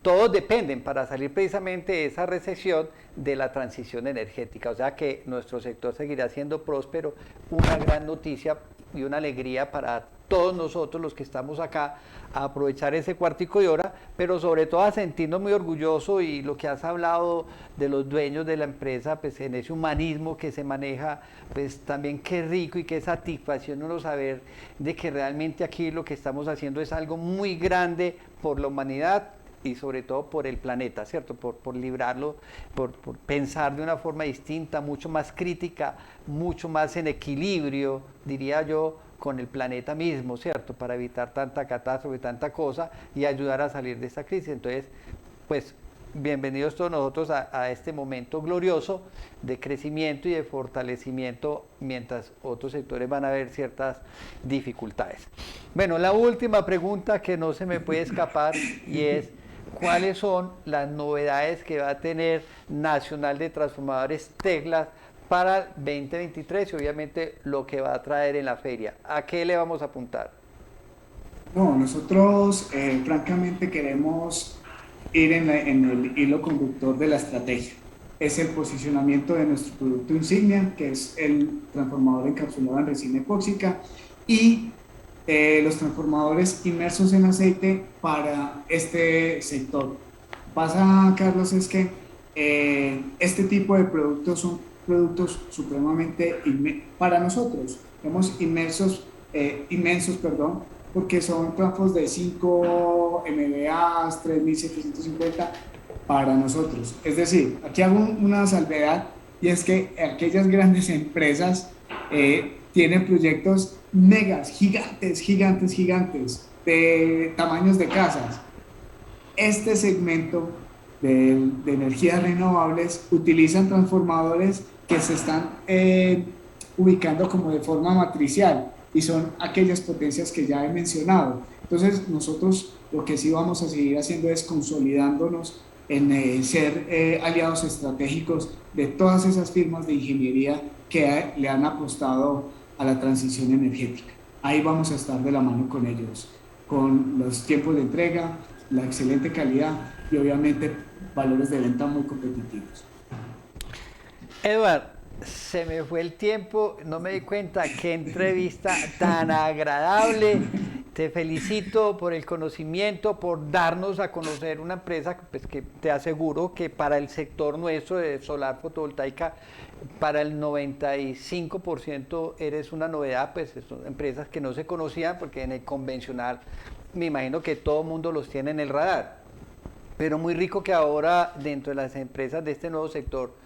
todos dependen para salir precisamente de esa recesión de la transición energética. O sea que nuestro sector seguirá siendo próspero, una gran noticia y una alegría para todos nosotros los que estamos acá a aprovechar ese cuartico de hora, pero sobre todo a sentirnos muy orgullosos y lo que has hablado de los dueños de la empresa, pues en ese humanismo que se maneja, pues también qué rico y qué satisfacción uno saber de que realmente aquí lo que estamos haciendo es algo muy grande por la humanidad y sobre todo por el planeta, ¿cierto? Por librarlo, por pensar de una forma distinta, mucho más crítica, mucho más en equilibrio, diría yo, con el planeta mismo, ¿cierto? Para evitar tanta catástrofe, tanta cosa y ayudar a salir de esta crisis. Entonces, pues, bienvenidos todos nosotros a este momento glorioso de crecimiento y de fortalecimiento mientras otros sectores van a ver ciertas dificultades. Bueno, la última pregunta que no se me puede escapar y es, ¿cuáles son las novedades que va a tener Nacional de Transformadores Teclas para el 2023 y obviamente lo que va a traer en la feria? ¿A qué le vamos a apuntar? No, nosotros francamente queremos ir en el hilo conductor de la estrategia. Es el posicionamiento de nuestro producto insignia, que es el transformador encapsulado en resina epóxica, y los transformadores inmersos en aceite para este sector. Pasa, Carlos, es que este tipo de productos son productos supremamente para nosotros, somos inmensos, perdón, porque son trafos de 5 MVA, 3750 para nosotros. Es decir, aquí hago una salvedad y es que aquellas grandes empresas tienen proyectos megas, gigantes, de tamaños de casas. Este segmento de energías renovables utilizan transformadores que se están ubicando como de forma matricial y son aquellas potencias que ya he mencionado. Entonces nosotros lo que sí vamos a seguir haciendo es consolidándonos en ser aliados estratégicos de todas esas firmas de ingeniería que le han apostado a la transición energética. Ahí vamos a estar de la mano con ellos, con los tiempos de entrega, la excelente calidad y obviamente valores de venta muy competitivos. Edward, se me fue el tiempo, no me di cuenta, qué entrevista tan agradable. Te felicito por el conocimiento, por darnos a conocer una empresa pues, que te aseguro que para el sector nuestro de solar fotovoltaica, para el 95% eres una novedad, pues son empresas que no se conocían porque en el convencional me imagino que todo el mundo los tiene en el radar. Pero muy rico que ahora dentro de las empresas de este nuevo sector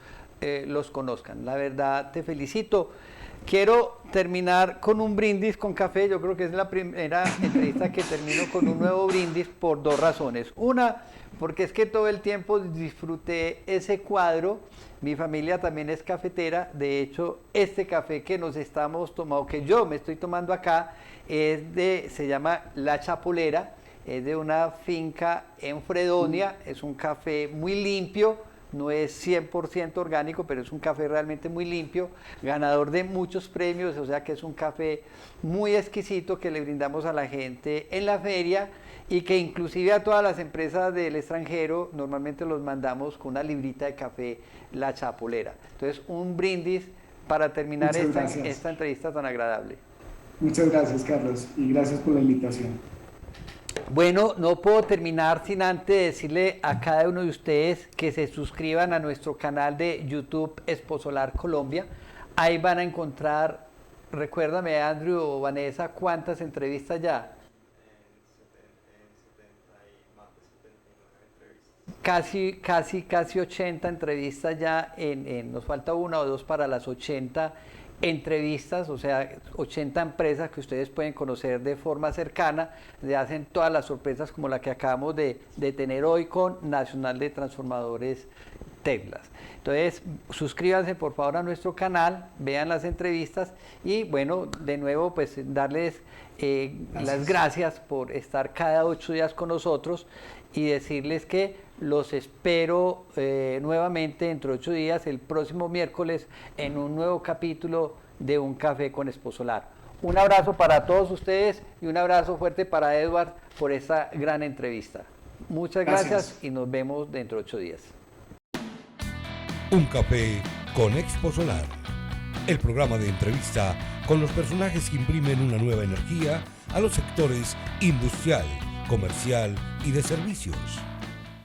los conozcan. La verdad, te felicito. Quiero terminar con un brindis con café. Yo creo que es la primera entrevista que termino con un nuevo brindis por dos razones. Una, porque es que todo el tiempo disfruté ese cuadro. Mi familia también es cafetera. De hecho, este café que nos estamos tomando, que yo me estoy tomando acá, se llama La Chapolera. Es de una finca en Fredonia. Es un café muy limpio. No es 100% orgánico, pero es un café realmente muy limpio, ganador de muchos premios, o sea que es un café muy exquisito que le brindamos a la gente en la feria y que inclusive a todas las empresas del extranjero normalmente los mandamos con una librita de café La Chapolera. Entonces, un brindis para terminar esta entrevista tan agradable. Muchas gracias, Carlos, y gracias por la invitación. Bueno, no puedo terminar sin antes decirle a cada uno de ustedes que se suscriban a nuestro canal de YouTube Exposolar Colombia. Ahí van a encontrar, recuérdame Andrew o Vanessa, ¿cuántas entrevistas ya? Casi 80 entrevistas ya, nos falta una o dos para las 80 entrevistas, o sea, 80 empresas que ustedes pueden conocer de forma cercana, le hacen todas las sorpresas como la que acabamos de tener hoy con Nacional de Transformadores Teclas. Entonces, suscríbanse por favor a nuestro canal, vean las entrevistas y bueno, de nuevo pues darles las gracias por estar cada 8 días con nosotros y decirles que los espero nuevamente dentro de 8 días, el próximo miércoles, en un nuevo capítulo de Un Café con Exposolar. Un abrazo para todos ustedes y un abrazo fuerte para Edward por esta gran entrevista. Muchas gracias y nos vemos dentro de 8 días. Un Café con Exposolar, el programa de entrevista con los personajes que imprimen una nueva energía a los sectores industrial, comercial y de servicios.